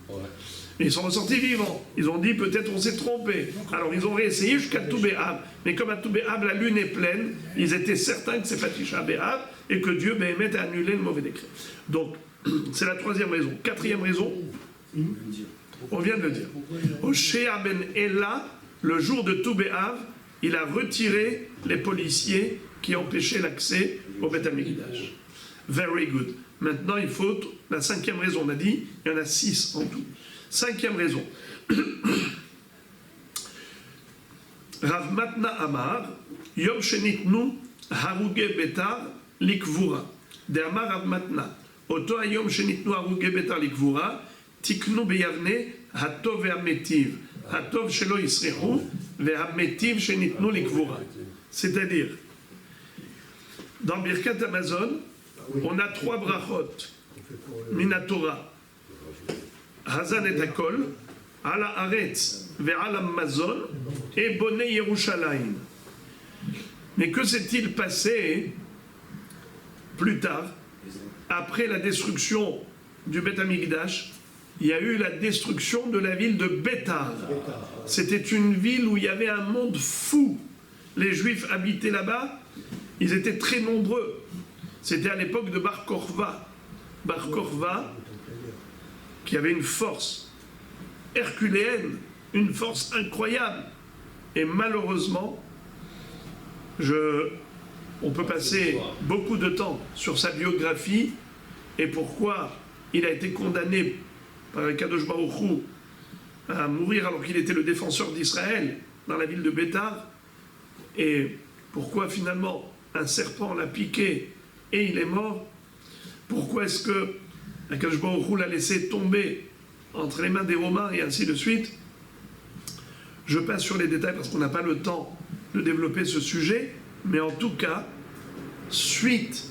Mais ils sont ressortis vivants. Ils ont dit peut-être on s'est trompé. Alors ils ont réessayé jusqu'à Tou B'Av. Mais comme à Tou B'Av, la lune est pleine, ils étaient certains que c'est pas Tisha B'Av et que Dieu Béhémet a annulé le mauvais décret. Donc, c'est la troisième raison. Quatrième raison, on vient de le dire. Hoshea ben Ela, le jour de Tou B'Av, il a retiré les policiers qui empêchaient l'accès au Beth Amikdash. Very good. Maintenant, il faut la cinquième raison. On a dit, il y en a 6 en tout. Cinquième raison. Rav Matna Amar, Yom Shenitnu Haruge Betar Likvura. De Amar Rav Matna. Oto Ayom Shenitnu Haruge Betar Likvura. Tiknu Beyavne Hatov Ve'ametiv. Hatov Shelo Yisrechu Ve'ametiv Shenitnu Likvura. C'est-à-dire, dans Birkat Amazon, on a 3 brachot. Minatora. Hazan et Akol, Ala Aretz, Ve'ala Mazon, et Bonnet Yerushalayim. Mais que s'est-il passé plus tard, après la destruction du Beth Amikdash? Il y a eu la destruction de la ville de Bétar. C'était une ville où il y avait un monde fou. Les Juifs habitaient là-bas, ils étaient très nombreux. C'était à l'époque de Bar Korva. Bar Korva, qui avait une force herculéenne, une force incroyable. Et malheureusement, on peut passer beaucoup de temps sur sa biographie et pourquoi il a été condamné par le Kadosh Baruch Hu à mourir alors qu'il était le défenseur d'Israël dans la ville de Bétar, et pourquoi finalement un serpent l'a piqué et il est mort. Pourquoi est-ce que le Kadosh Baruch Hu l'a laissé tomber entre les mains des Romains et ainsi de suite. Je passe sur les détails parce qu'on n'a pas le temps de développer ce sujet, mais en tout cas, suite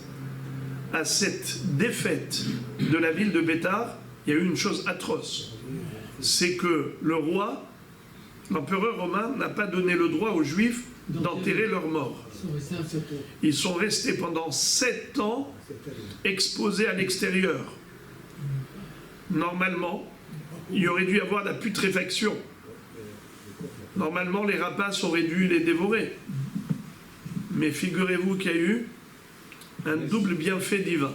à cette défaite de la ville de Bétar, il y a eu une chose atroce. C'est que le roi, l'empereur romain, n'a pas donné le droit aux Juifs d'enterrer leurs morts. Ils sont restés pendant 7 ans exposés à l'extérieur. Normalement, il y aurait dû y avoir de la putréfaction. Normalement, les rapaces auraient dû les dévorer. Mais figurez-vous qu'il y a eu un double bienfait divin.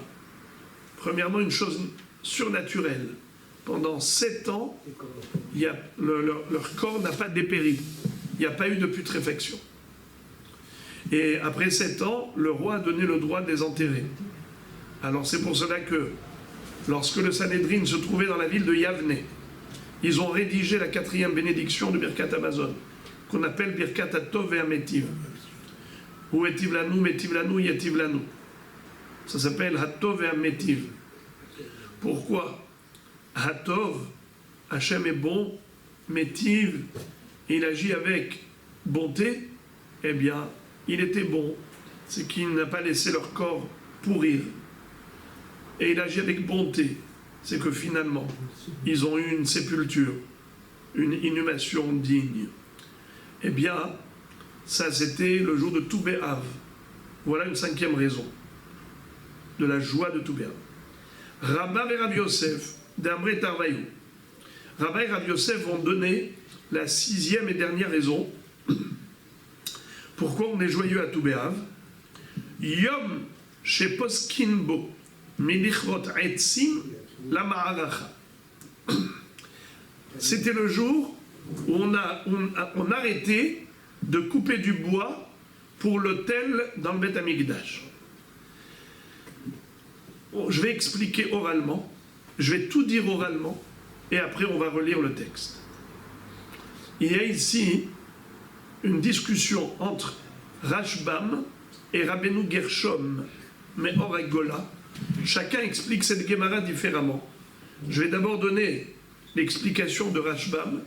Premièrement, une chose surnaturelle. Pendant 7 ans, leur corps n'a pas dépéri. Il n'y a pas eu de putréfaction. Et après 7 ans, le roi a donné le droit de les enterrer. Alors c'est pour cela que, lorsque le Sanhédrin se trouvait dans la ville de Yavne, ils ont rédigé la 4e bénédiction de Birkat Amazon, qu'on appelle Birkat Hatov Ve'ametiv. Ou Etiv Lanu, Metiv Lanu, Yetiv Lanu. Ça s'appelle Hatov Ve'ametiv. Pourquoi? Hatov, Hachem est bon, Metiv, il agit avec bonté. Eh bien, il était bon, c'est qu'il n'a pas laissé leur corps pourrir. Et il agit avec bonté, c'est que finalement, ils ont eu une sépulture, une inhumation digne. Eh bien, ça c'était le jour de Tou B'Av. Voilà une 5e raison de la joie de Tou B'Av. Rabba et Rabbi Yosef, d'Amré Tarvaïou. Rabba et Rabbi Yosef vont donner la 6e et dernière raison. Pourquoi on est joyeux à Tou B'Av? Yom Sheposkinbo Milichrot Etzim la Ma'aracha. C'était le jour où on arrêtait de couper du bois pour l'autel dans le Beth Amikdash. Je vais expliquer oralement, je vais tout dire oralement, et après on va relire le texte. Il y a ici une discussion entre Rashbam et Rabbeinu Gershom, mais Oragola. Chacun explique cette Gemara différemment. Je vais d'abord donner l'explication de Rashbam,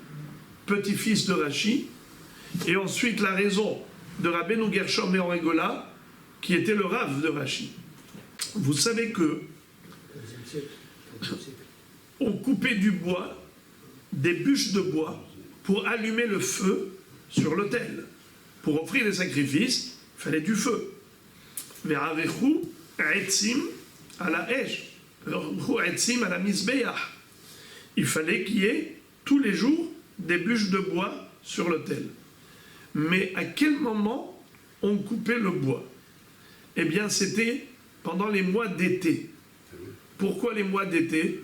petit-fils de Rashi, et ensuite la raison de Rabbeinu Gershom et Oragola, qui était le Rav de Rashi. Vous savez que on coupait du bois, des bûches de bois, pour allumer le feu sur l'autel. Pour offrir les sacrifices, il fallait du feu. Ve'arechu etzim à la esh, ve'arechu etzim à la misbeach. Il fallait qu'il y ait tous les jours des bûches de bois sur l'autel. Mais à quel moment on coupait le bois? Eh bien, c'était pendant les mois d'été. Pourquoi les mois d'été?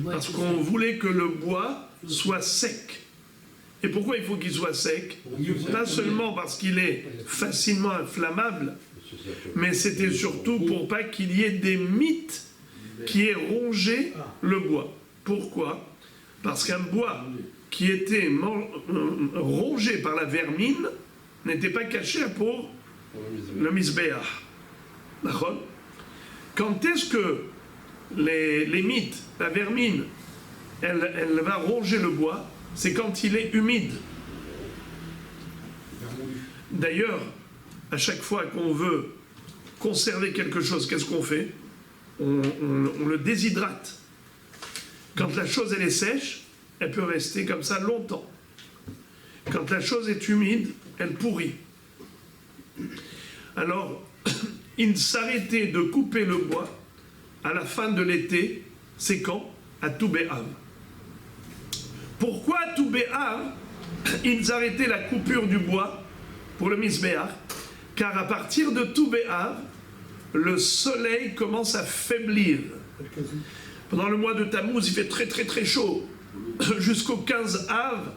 Parce qu'on voulait que le bois soit sec. Et pourquoi il faut qu'il soit sec? Pas seulement parce qu'il est facilement inflammable, mais c'était surtout pour pas qu'il y ait des mites qui aient rongé le bois. Pourquoi? Parce qu'un bois qui était rongé par la vermine n'était pas caché pour le misbéach. D'accord? Quand est-ce que les mites, la vermine, elle va ronger le bois? C'est quand il est humide. D'ailleurs, à chaque fois qu'on veut conserver quelque chose, qu'est-ce qu'on fait? On le déshydrate. Quand la chose elle est sèche, elle peut rester comme ça longtemps. Quand la chose est humide, elle pourrit. Alors, il s'arrêtait de couper le bois à la fin de l'été. C'est quand? À Tou B'Av. Pourquoi à Tou B'Av ils arrêtaient la coupure du bois pour le misbéach? Car à partir de Tou B'Av, le soleil commence à faiblir. Pendant le mois de Tammuz, il fait très très très chaud. Jusqu'au 15 Av,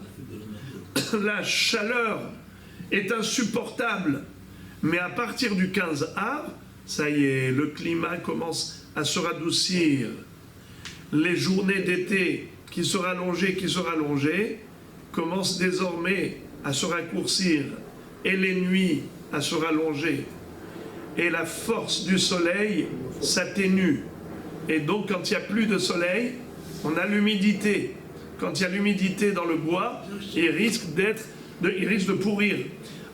la chaleur est insupportable. Mais à partir du 15 Av, ça y est, le climat commence à se radoucir. Les journées d'été qui se rallongeaient, commencent désormais à se raccourcir. Et les nuits à se rallonger. Et la force du soleil s'atténue. Et donc, quand il n'y a plus de soleil, on a l'humidité. Quand il y a l'humidité dans le bois, il risque de pourrir.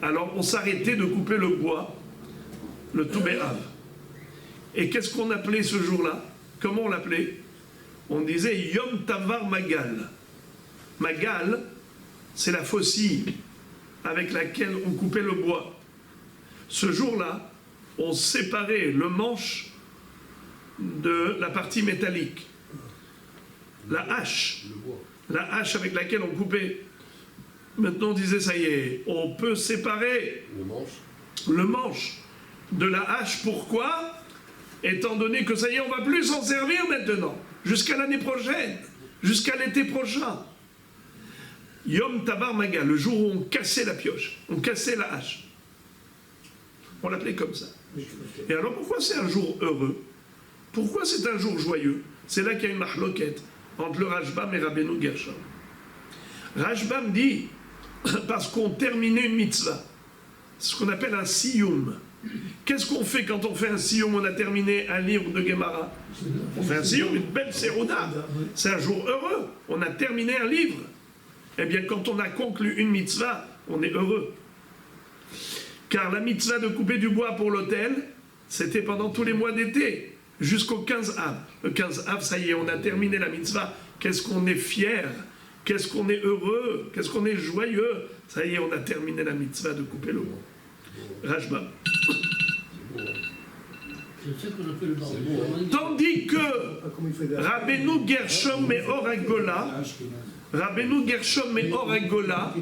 Alors, on s'arrêtait de couper le bois, le Tou B'Av. Et qu'est-ce qu'on appelait ce jour-là? Comment on l'appelait? On disait Yom Tavar Magal. Magal, c'est la faucille avec laquelle on coupait le bois. Ce jour-là, on séparait le manche de la partie métallique. La hache avec laquelle on coupait. Maintenant on disait ça y est, on peut séparer le manche de la hache. Pourquoi? Étant donné que ça y est, on ne va plus s'en servir maintenant, jusqu'à l'année prochaine, jusqu'à l'été prochain. Yom Tavar Maga, le jour où on cassait la pioche, on cassait la hache. On l'appelait comme ça. Et alors pourquoi c'est un jour heureux? Pourquoi c'est un jour joyeux? C'est là qu'il y a une mahloket entre le Rashbam et Rabbeinu Gershom. Rashbam dit, parce qu'on terminait une mitzvah, c'est ce qu'on appelle un siyum. Qu'est-ce qu'on fait quand on fait un siyum? On a terminé un livre de Gemara. On fait un siyum, une belle sérouda. C'est un jour heureux. On a terminé un livre. Eh bien, quand on a conclu une mitzvah, on est heureux. Car la mitzvah de couper du bois pour l'autel, c'était pendant tous les mois d'été, jusqu'au 15 Av. Le 15 Av, ça y est, on a terminé la mitzvah. Qu'est-ce qu'on est fier, qu'est-ce qu'on est heureux, qu'est-ce qu'on est joyeux. Ça y est, on a terminé la mitzvah de couper le bois. Rashbam. Tandis que Rabbeinu Gershom Meor Hagola, Rabbeinu Gershom Meor Hagola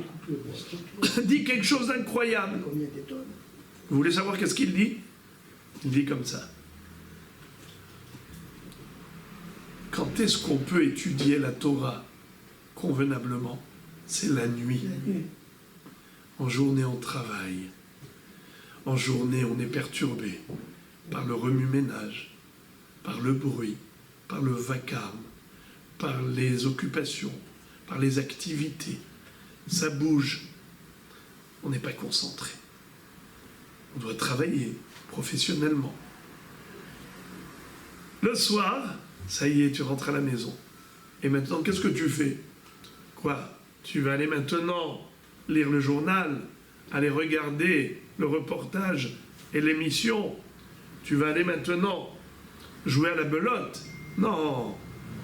dit quelque chose d'incroyable. Vous voulez savoir qu'est-ce qu'il dit? Il dit comme ça. Quand est-ce qu'on peut étudier la Torah convenablement? C'est la nuit. En journée, on travaille. En journée, on est perturbé par le remue-ménage, par le bruit, par le vacarme, par les occupations, par les activités. Ça bouge. On n'est pas concentré. On doit travailler professionnellement. Le soir, ça y est, tu rentres à la maison. Et maintenant, qu'est-ce que tu fais? Quoi? Tu vas aller maintenant lire le journal, aller regarder le reportage et l'émission. Tu vas aller maintenant jouer à la belote. Non,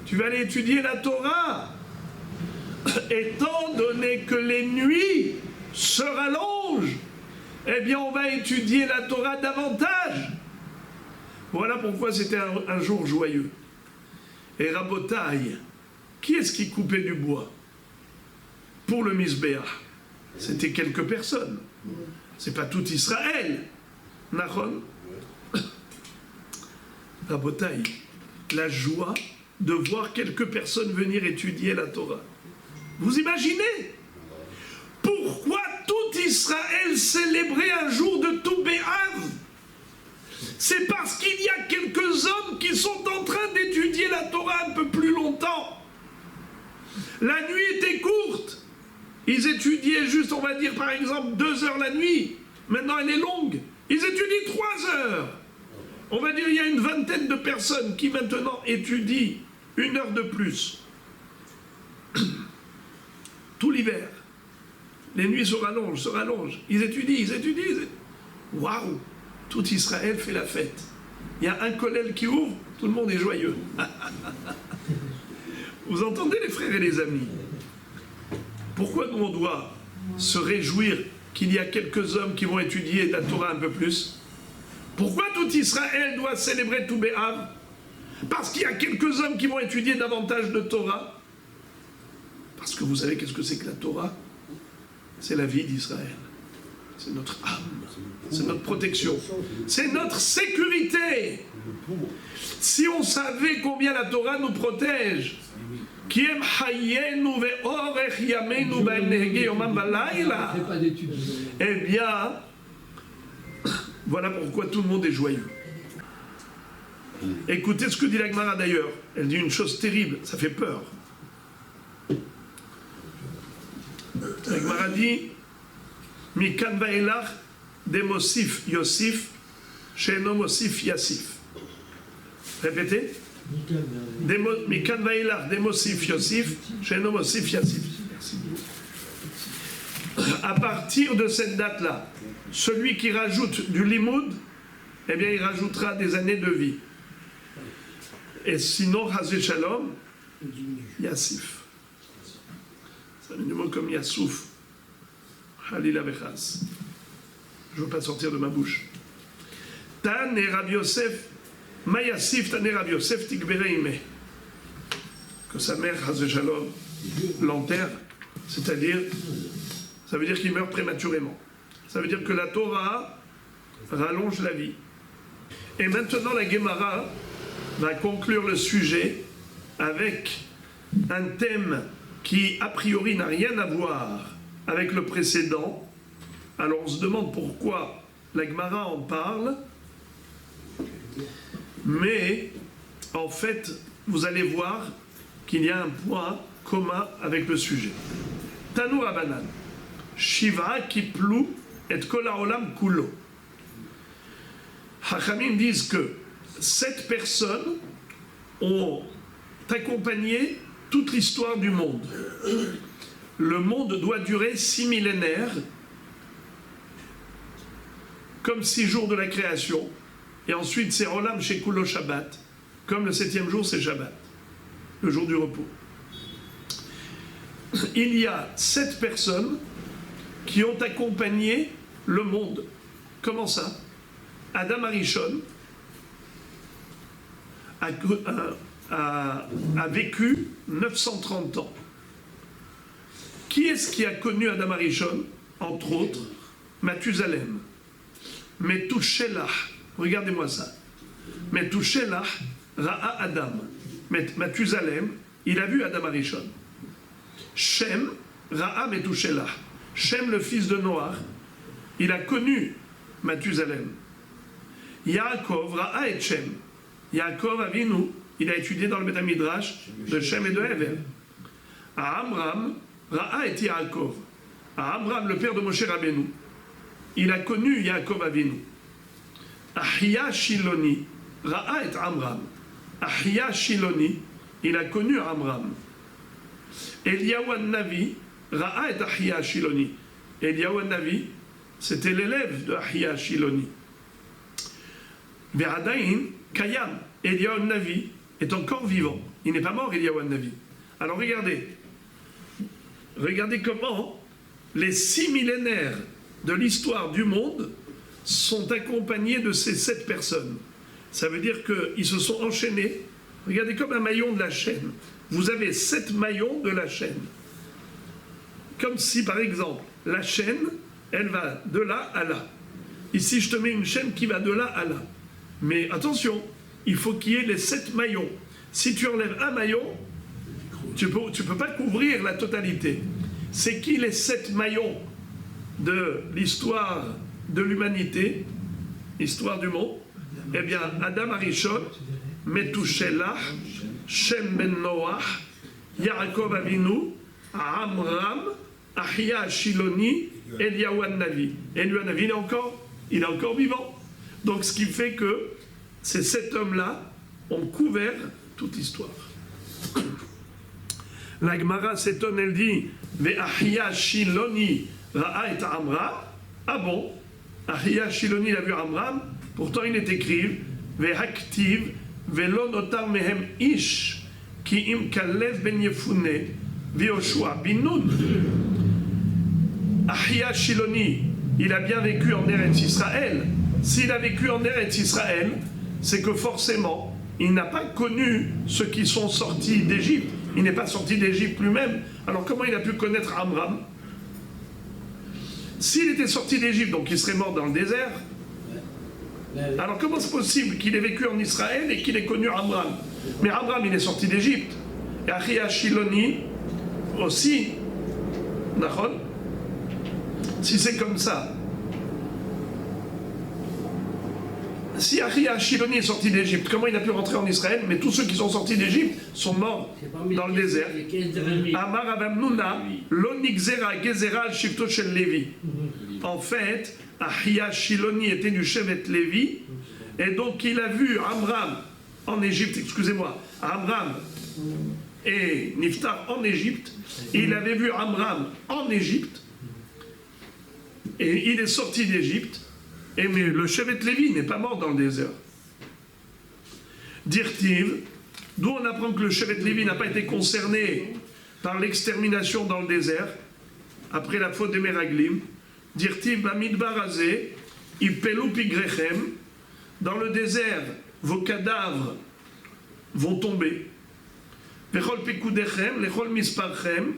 tu vas aller étudier la Torah. Étant donné que les nuits se rallongent, eh bien on va étudier la Torah davantage. Voilà pourquoi c'était un jour joyeux. Et Rabotaï, qui est-ce qui coupait du bois pour le Misbéach? C'était quelques personnes. C'est pas tout Israël. Nachon. Rabotaï, la joie de voir quelques personnes venir étudier la Torah. Vous imaginez? Pourquoi tout Israël célébrait un jour de Tou B'Av? C'est parce qu'il y a quelques hommes qui sont en train d'étudier la Torah un peu plus longtemps. La nuit était courte. Ils étudiaient juste, on va dire par exemple, 2 heures la nuit. Maintenant elle est longue. Ils étudient 3 heures. On va dire il y a une vingtaine de personnes qui maintenant étudient 1 heure de plus. Tout l'hiver. Les nuits se rallongent. Ils étudient. Waouh! Tout Israël fait la fête. Il y a un kollel qui ouvre, tout le monde est joyeux. Vous entendez les frères et les amis? Pourquoi nous on doit se réjouir qu'il y a quelques hommes qui vont étudier la Torah un peu plus? Pourquoi tout Israël doit célébrer Tou B'Av? Parce qu'il y a quelques hommes qui vont étudier davantage de Torah. Parce que vous savez qu'est-ce que c'est que la Torah? C'est la vie d'Israël. C'est notre âme. C'est notre protection. C'est notre sécurité. Si on savait combien la Torah nous protège, eh bien, voilà pourquoi tout le monde est joyeux. Écoutez ce que dit la Gemara d'ailleurs. Elle dit une chose terrible, ça fait peur. La Gemara dit Mikan vaelach demosif Yosif, she'eno mosif Yassif. Répétez. Mikan vaelach demosif Yosif, she'eno mosif Yassif. À partir de cette date-là, celui qui rajoute du limoud, eh bien il rajoutera des années de vie. Et sinon, Hazé Shalom, Yassif. C'est un mot comme Yassouf. Halila Vechaz. Je ne veux pas sortir de ma bouche. Tan et Rabbi Yosef, Ma Yassif, Tan et Rabbi Yosef, Tikbere Ime. Que sa mère, Hazé Shalom, l'enterre, c'est-à-dire, ça veut dire qu'il meurt prématurément. Ça veut dire que la Torah rallonge la vie. Et maintenant, la Gemara va conclure le sujet avec un thème qui, a priori, n'a rien à voir avec le précédent. Alors, on se demande pourquoi la Gemara en parle. Mais, en fait, vous allez voir qu'il y a un point commun avec le sujet. Tanu Rabanan. Shiva Kiplu et Kol Haolam Kulo. Hachamim disent que 7 personnes ont accompagné toute l'histoire du monde. Le monde doit durer 6 millénaires, comme 6 jours de la création, et ensuite c'est Olam Shekulo Shabbat, comme le 7e jour c'est Shabbat, le jour du repos. Il y a 7 personnes qui ont accompagné le monde. Comment ça? Adam Arishon a vécu 930 ans. Qui est-ce qui a connu Adam Arishon? Entre autres, Mathusalem. Methuselah, regardez-moi ça. Methuselah ra'a Adam. Mathusalem, il a vu Adam Arishon. Shem ra'a Methuselah. Shem, le fils de Noach, il a connu Mathusalem. Yaakov ra'a et Shem. Yaakov Avinu, il a étudié dans le Beth Midrash de Shem et de Hever. Amram ra'a et Yaakov. Amram, le père de Moshe Rabbeinu, il a connu Yaakov Avinu. Ahia Shiloni ra'a et Amram. Ahia Shiloni, il a connu Amram. Eliyahu Navi ra'a et Ahia Shiloni. Eliyahu Navi, c'était l'élève de Ahia Shiloni. Ve'adain Kayam, Eliyahu Navi est encore vivant. Il n'est pas mort, Eliyahu Navi. Alors regardez comment les 6 millénaires de l'histoire du monde sont accompagnés de ces 7 personnes. Ça veut dire qu'ils se sont enchaînés. Regardez comme un maillon de la chaîne. Vous avez 7 maillons de la chaîne. Comme si, par exemple, la chaîne, elle va de là à là. Ici, je te mets une chaîne qui va de là à là. Mais attention, il faut qu'il y ait les 7 maillons. Si tu enlèves un maillon, tu peux pas couvrir la totalité. C'est qui les 7 maillons de l'histoire de l'humanité, l'histoire du monde? Eh bien, Adam Arishon, Metouchelah, Shem ben Noach, Yaakov Avinu, Amram, Ahia Shiloni, Eliyahu Navi. Eliyahu Navi, il est encore vivant. Donc, ce qui fait que ces 7 hommes-là ont couvert toute l'histoire. La Gemara s'étonne, elle dit Ve'ahia Shiloni ra'a et Amram. Ah bon? Ahia Shiloni, il a vu Amram, pourtant il est écrit Ve'haktiv ve'lo notar mehem ish ki im kalev ben Yefune ve'Yoshua bin Nun. Ahia Shiloni, il a bien vécu en Eretz Israël. S'il a vécu en Eretz Israël, c'est que forcément, il n'a pas connu ceux qui sont sortis d'Égypte. Il n'est pas sorti d'Égypte lui-même. Alors comment il a pu connaître Amram? S'il était sorti d'Égypte, donc il serait mort dans le désert. Alors comment c'est possible qu'il ait vécu en Israël et qu'il ait connu Amram? Mais Amram, il est sorti d'Égypte. Et Ahia Shiloni aussi. D'accord? Si c'est comme ça, si Ahia Shiloni est sorti d'Égypte, comment il a pu rentrer en Israël? Mais tous ceux qui sont sortis d'Égypte sont morts dans le désert. Amar Avamnuna, Lonixera Gezera al Shifto Shel Levi. En fait, Ahia Shiloni était du Shevet Lévi, et donc il a vu Amram en Égypte, Amram et Niftar en Égypte. Il avait vu Amram en Égypte, et il est sorti d'Égypte. Et mais le Shevet Lévi n'est pas mort dans le désert. Dirtiv, d'où on apprend que le Shevet Lévi n'a pas été concerné par l'extermination dans le désert, après la faute des Meraglim. Dirtiv, Bamidbar Azé, Ipelou Pigrechem, dans le désert, vos cadavres vont tomber. Vechol Pekudechem, Lechol Misparchem,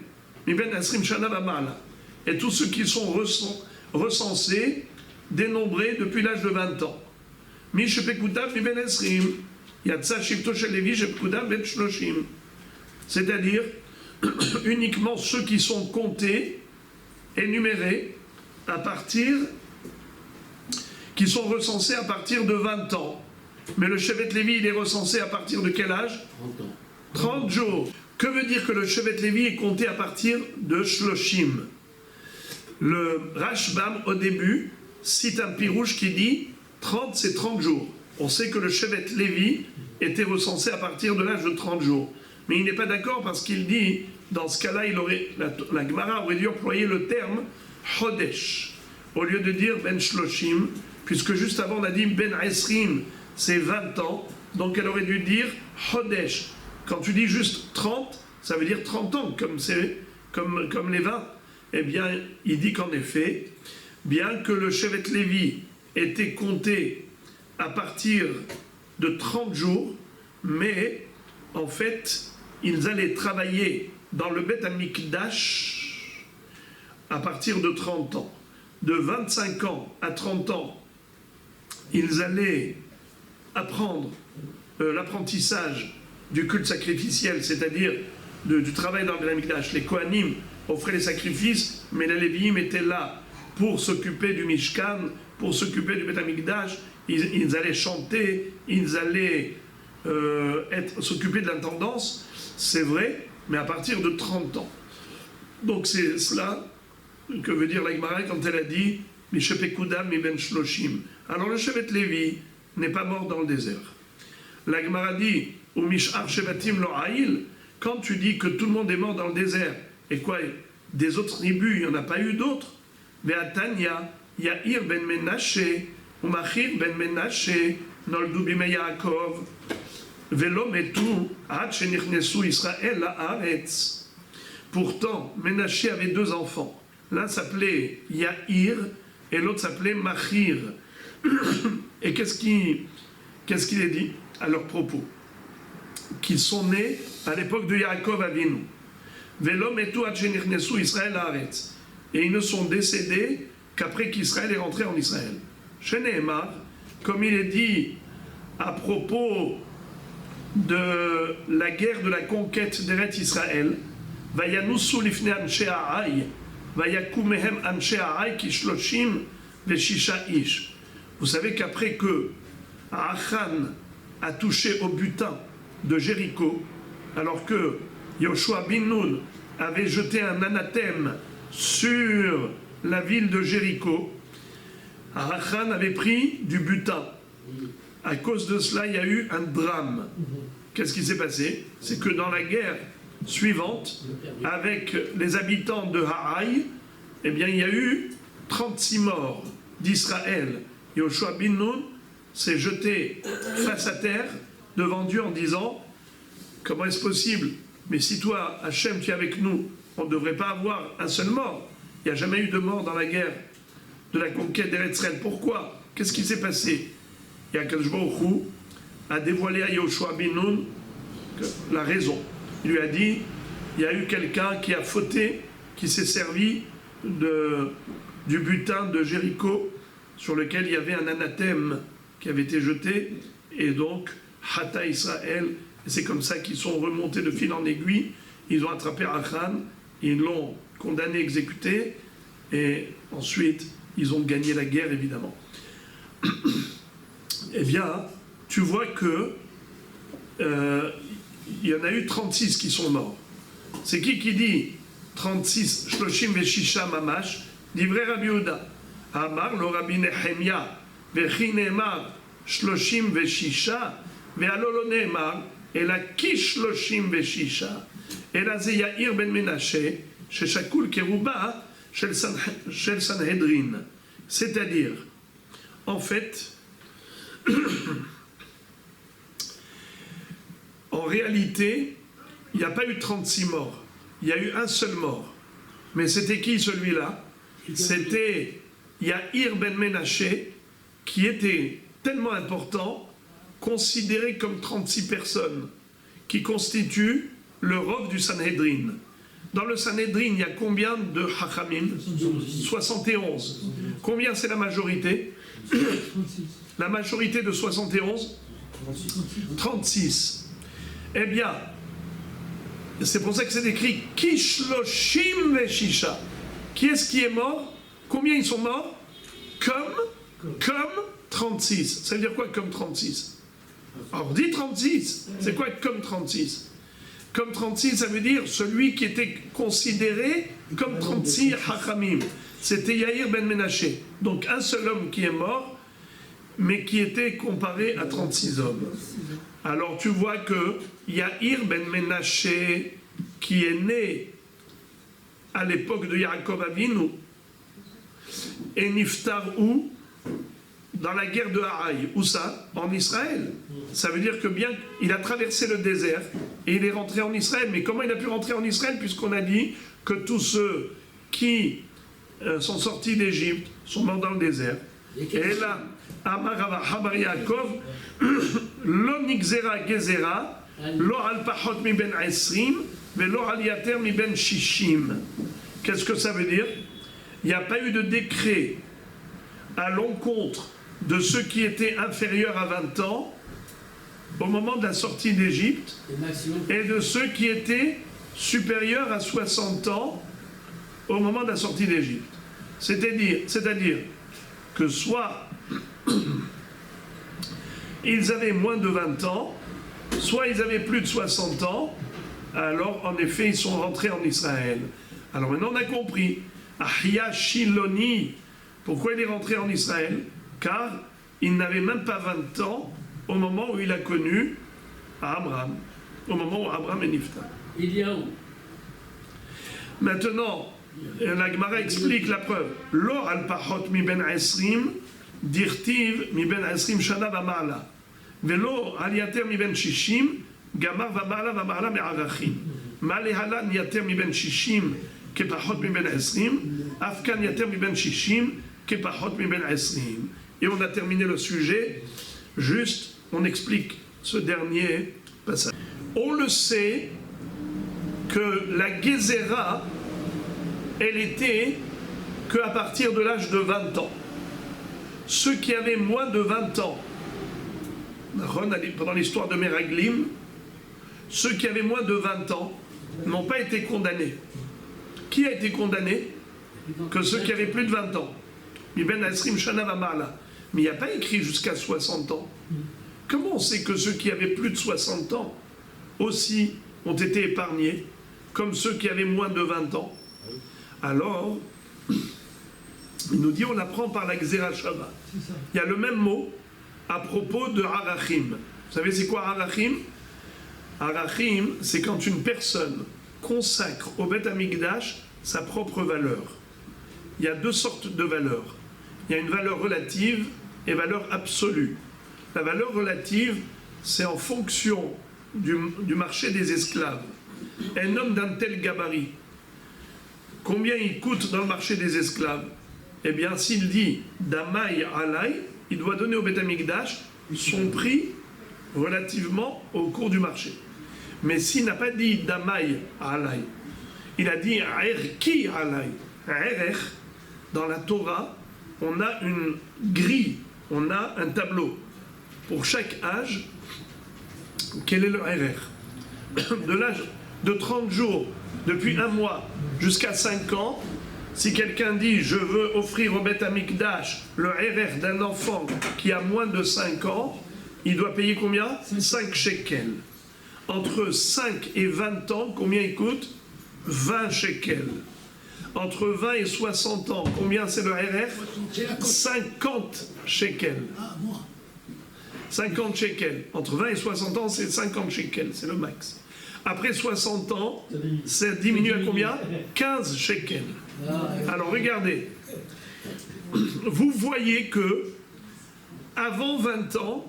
Miben Asrim Shana Bamala. Et tous ceux qui sont recensés, dénombrés depuis l'âge de 20 ans. C'est-à-dire uniquement ceux qui sont comptés, énumérés, qui sont recensés à partir de 20 ans. Mais le Shevet Lévi, il est recensé à partir de quel âge? 30 jours. Que veut dire que le Shevet Lévi est compté à partir de Shloshim? Le Rashbam, au début, cite un pirouche qui dit 30, c'est 30 jours. On sait que le Shevet Lévi était recensé à partir de l'âge de 30 jours. Mais il n'est pas d'accord parce qu'il dit, dans ce cas-là, la Gemara aurait dû employer le terme Chodesh, au lieu de dire Ben Shloshim, puisque juste avant on a dit Ben Esrim, c'est 20 ans, donc elle aurait dû dire Chodesh. Quand tu dis juste 30, ça veut dire 30 ans, comme les 20. Eh bien, il dit qu'en effet, bien que le Shevet Lévi était compté à partir de 30 jours, mais en fait, ils allaient travailler dans le Beth Amikdash à partir de 30 ans. De 25 ans à 30 ans, ils allaient apprendre l'apprentissage du culte sacrificiel, c'est-à-dire du travail dans le Beth Amikdash. Les Kohanim offraient les sacrifices, mais les Lévi'im étaient là pour s'occuper du Mishkan, pour s'occuper du Beth Amikdash. Ils allaient chanter, ils allaient s'occuper de l'intendance, c'est vrai, mais à partir de 30 ans. Donc c'est cela que veut dire la Gemara quand elle a dit « Mishepekudam mi ben shloshim ». Alors le Shevet Lévi n'est pas mort dans le désert. La Gemara dit « Umishar shevatim lo ha'il » quand tu dis que tout le monde est mort dans le désert, et quoi, des autres tribus, il n'y en a pas eu d'autres. « Ve'atanya Yair ben Menashe, Umachir ben Menashe, נולדו בימי יעקב, ולא מתו עד שנכנסו ישראל לארץ. Pourtant, Ménaché avait deux enfants. L'un s'appelait Yair et l'autre s'appelait Machir. Et qu'est-ce qu'il est dit à leur propos? Qu'ils sont nés à l'époque de Yaakov Avinu. Velo metu ad shenichnesu Israël haaretz. Et ils ne sont décédés qu'après qu'Israël est rentré en Israël. Sheneemar, comme il est dit à propos de la guerre de la conquête d'Eretz Israël, Vayanusu lifnei anshe ha'ai, vayakum mehem anshe ha'ai ki shloshim veshisha ish. Vous savez qu'après que Achan a touché au butin de Jéricho, alors que Yoshua bin Nun avait jeté un anathème sur la ville de Jéricho, Achan avait pris du butin. À cause de cela, il y a eu un drame. Qu'est-ce qui s'est passé? C'est que dans la guerre suivante, avec les habitants de Ha'ai, eh bien, il y a eu 36 morts d'Israël. Yoshua bin Nun s'est jeté face à terre devant Dieu en disant: comment est-ce possible? Mais si toi, Hachem, tu es avec nous, on ne devrait pas avoir un seul mort. Il n'y a jamais eu de mort dans la guerre de la conquête d'Eretz Israël. Pourquoi? Qu'est-ce qui s'est passé? Et Akadosh Baruch Hu a dévoilé à Yoshua bin Nun la raison. Il lui a dit: il y a eu quelqu'un qui a fauté, qui s'est servi du butin de Jéricho sur lequel il y avait un anathème qui avait été jeté, et donc Hata Israël, et c'est comme ça qu'ils sont remontés de fil en aiguille. Ils ont attrapé Achan, ils l'ont condamné, exécuté, et ensuite ils ont gagné la guerre, évidemment. Eh bien, tu vois que il y en a eu 36 qui sont morts. C'est qui dit 36? Shloshim veshisha mamash, divrei Rabbi Yehuda. Amar lo Rabbi Nehemia, vechi neemar shloshim veshisha, ve'alo lo neemar, ela ki shloshim veshisha, ela ze Yair ben Menashe, sheshakul keruba shel Sanhedrin. C'est-à-dire, en fait, en réalité, il n'y a pas eu 36 morts. Il y a eu un seul mort. Mais c'était qui celui-là? C'était Yair ben Menashe, qui était tellement important, considéré comme 36 personnes, qui constituent le rov du Sanhedrin. Dans le Sanhedrin, il y a combien de Hachamim? 71. Combien c'est la majorité? La majorité de 71? 36. Eh bien, c'est pour ça que c'est écrit Kishloshim Veshisha. Qui est-ce qui est mort? Combien ils sont morts? Comme 36. Ça veut dire quoi comme 36? Alors dit 36. C'est quoi comme 36? Comme 36, ça veut dire celui qui était considéré comme 36 Hachamim. C'était Yair ben Menashe. Donc un seul homme qui est mort, mais qui était comparé à 36 hommes. Alors tu vois que Yair ben Menashe, qui est né à l'époque de Yaakov Avinu, et Niftar où? Dans la guerre de Ha'ai. Où ça? En Israël. Ça veut dire que bien il a traversé le désert et il est rentré en Israël. Mais comment il a pu rentrer en Israël, puisqu'on a dit que tous ceux qui sont sortis d'Égypte sont morts dans le désert. Et là, Amar Habar Yaakov, Lo nigzera gezera, lo al pachot mi ben esrim, ve lo al yater mi ben shishim. Qu'est-ce que ça veut dire? Il n'y a pas eu de décret à l'encontre de ceux qui étaient inférieurs à 20 ans au moment de la sortie d'Égypte, et de ceux qui étaient supérieurs à 60 ans au moment de la sortie d'Égypte. C'est-à-dire que soit ils avaient moins de 20 ans, soit ils avaient plus de 60 ans, alors en effet ils sont rentrés en Israël. Alors maintenant on a compris. Ahia Shiloni, pourquoi il est rentré en Israël? Car il n'avait même pas 20 ans au moment où il a connu Abraham, au moment où Abraham est Niftar. Il y a où? Maintenant, la Gemara explique la preuve. Lo al pachot mi ben esrim, dirtiv mi ben esrim shana v'ma'ala. Velo al yater mi ben shishim, gamar vamala me'arachim. Ma lehalan yater mi ben shishim, kepachot mi ben esrim, afkan yater mi ben shishim, kepachot mi ben esrim. Et on a terminé le sujet, juste, on explique ce dernier passage. On le sait que la Gézéra, elle était qu'à partir de l'âge de 20 ans. Ceux qui avaient moins de 20 ans, pendant l'histoire de Meraglim, ceux qui avaient moins de 20 ans n'ont pas été condamnés. Qui a été condamné? Que ceux qui avaient plus de 20 ans. Mais il n'y a pas écrit jusqu'à 60 ans. Comment on sait que ceux qui avaient plus de 60 ans aussi ont été épargnés, comme ceux qui avaient moins de 20 ans? Alors, il nous dit, on apprend par la Gzera Shabbat. Il y a le même mot à propos de Arachim. Vous savez c'est quoi Arachim? Arachim, c'est quand une personne consacre au Beth Amikdash sa propre valeur. Il y a deux sortes de valeurs. Il y a une valeur relative et valeur absolue. La valeur relative, c'est en fonction du marché des esclaves. Un homme d'un tel gabarit, combien il coûte dans le marché des esclaves? Eh bien, s'il dit Damay Alay, il doit donner au Beth Amikdash son prix relativement au cours du marché. Mais s'il n'a pas dit Damay Alay, il a dit Erki Alay. Erech, dans la Torah, on a une grille, on a un tableau. Pour chaque âge, quel est le Erech? De l'âge de 30 jours, depuis un mois jusqu'à 5 ans, si quelqu'un dit « je veux offrir au Beth Amikdash le RR d'un enfant qui a moins de 5 ans », il doit payer combien? 5 shekels. Entre 5 et 20 ans, combien il coûte? 20 shekels. Entre 20 et 60 ans, combien c'est le RR? 50 shekels. 50 shekels. Entre 20 et 60 ans, c'est 50 shekels, c'est le max. Après 60 ans, ça diminue à combien? 15 shekels. Alors regardez, vous voyez que avant 20 ans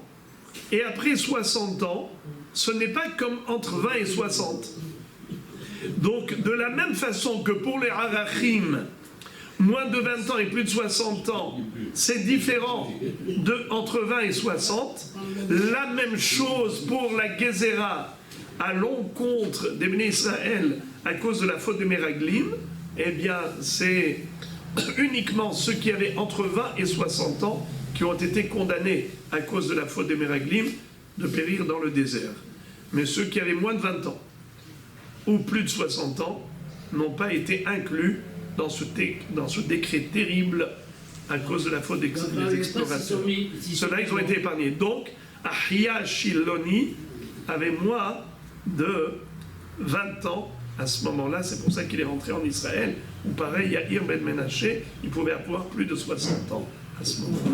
et après 60 ans, ce n'est pas comme entre 20 et 60. Donc de la même façon que pour les Arachim, moins de 20 ans et plus de 60 ans, c'est différent entre 20 et 60. La même chose pour la Gézéra à l'encontre des Bnei Israël à cause de la faute de Meraglim, eh bien c'est uniquement ceux qui avaient entre 20 et 60 ans qui ont été condamnés à cause de la faute des Meraglim de périr dans le désert. Mais ceux qui avaient moins de 20 ans ou plus de 60 ans n'ont pas été inclus dans ce décret terrible à cause de la faute des explorateurs. Ceux-là, ils ont été épargnés. Donc, Ahia Shiloni avait moins de 20 ans à ce moment-là, c'est pour ça qu'il est rentré en Israël, ou pareil, Yair Ben Menaché, il pouvait avoir plus de 60 ans à ce moment-là.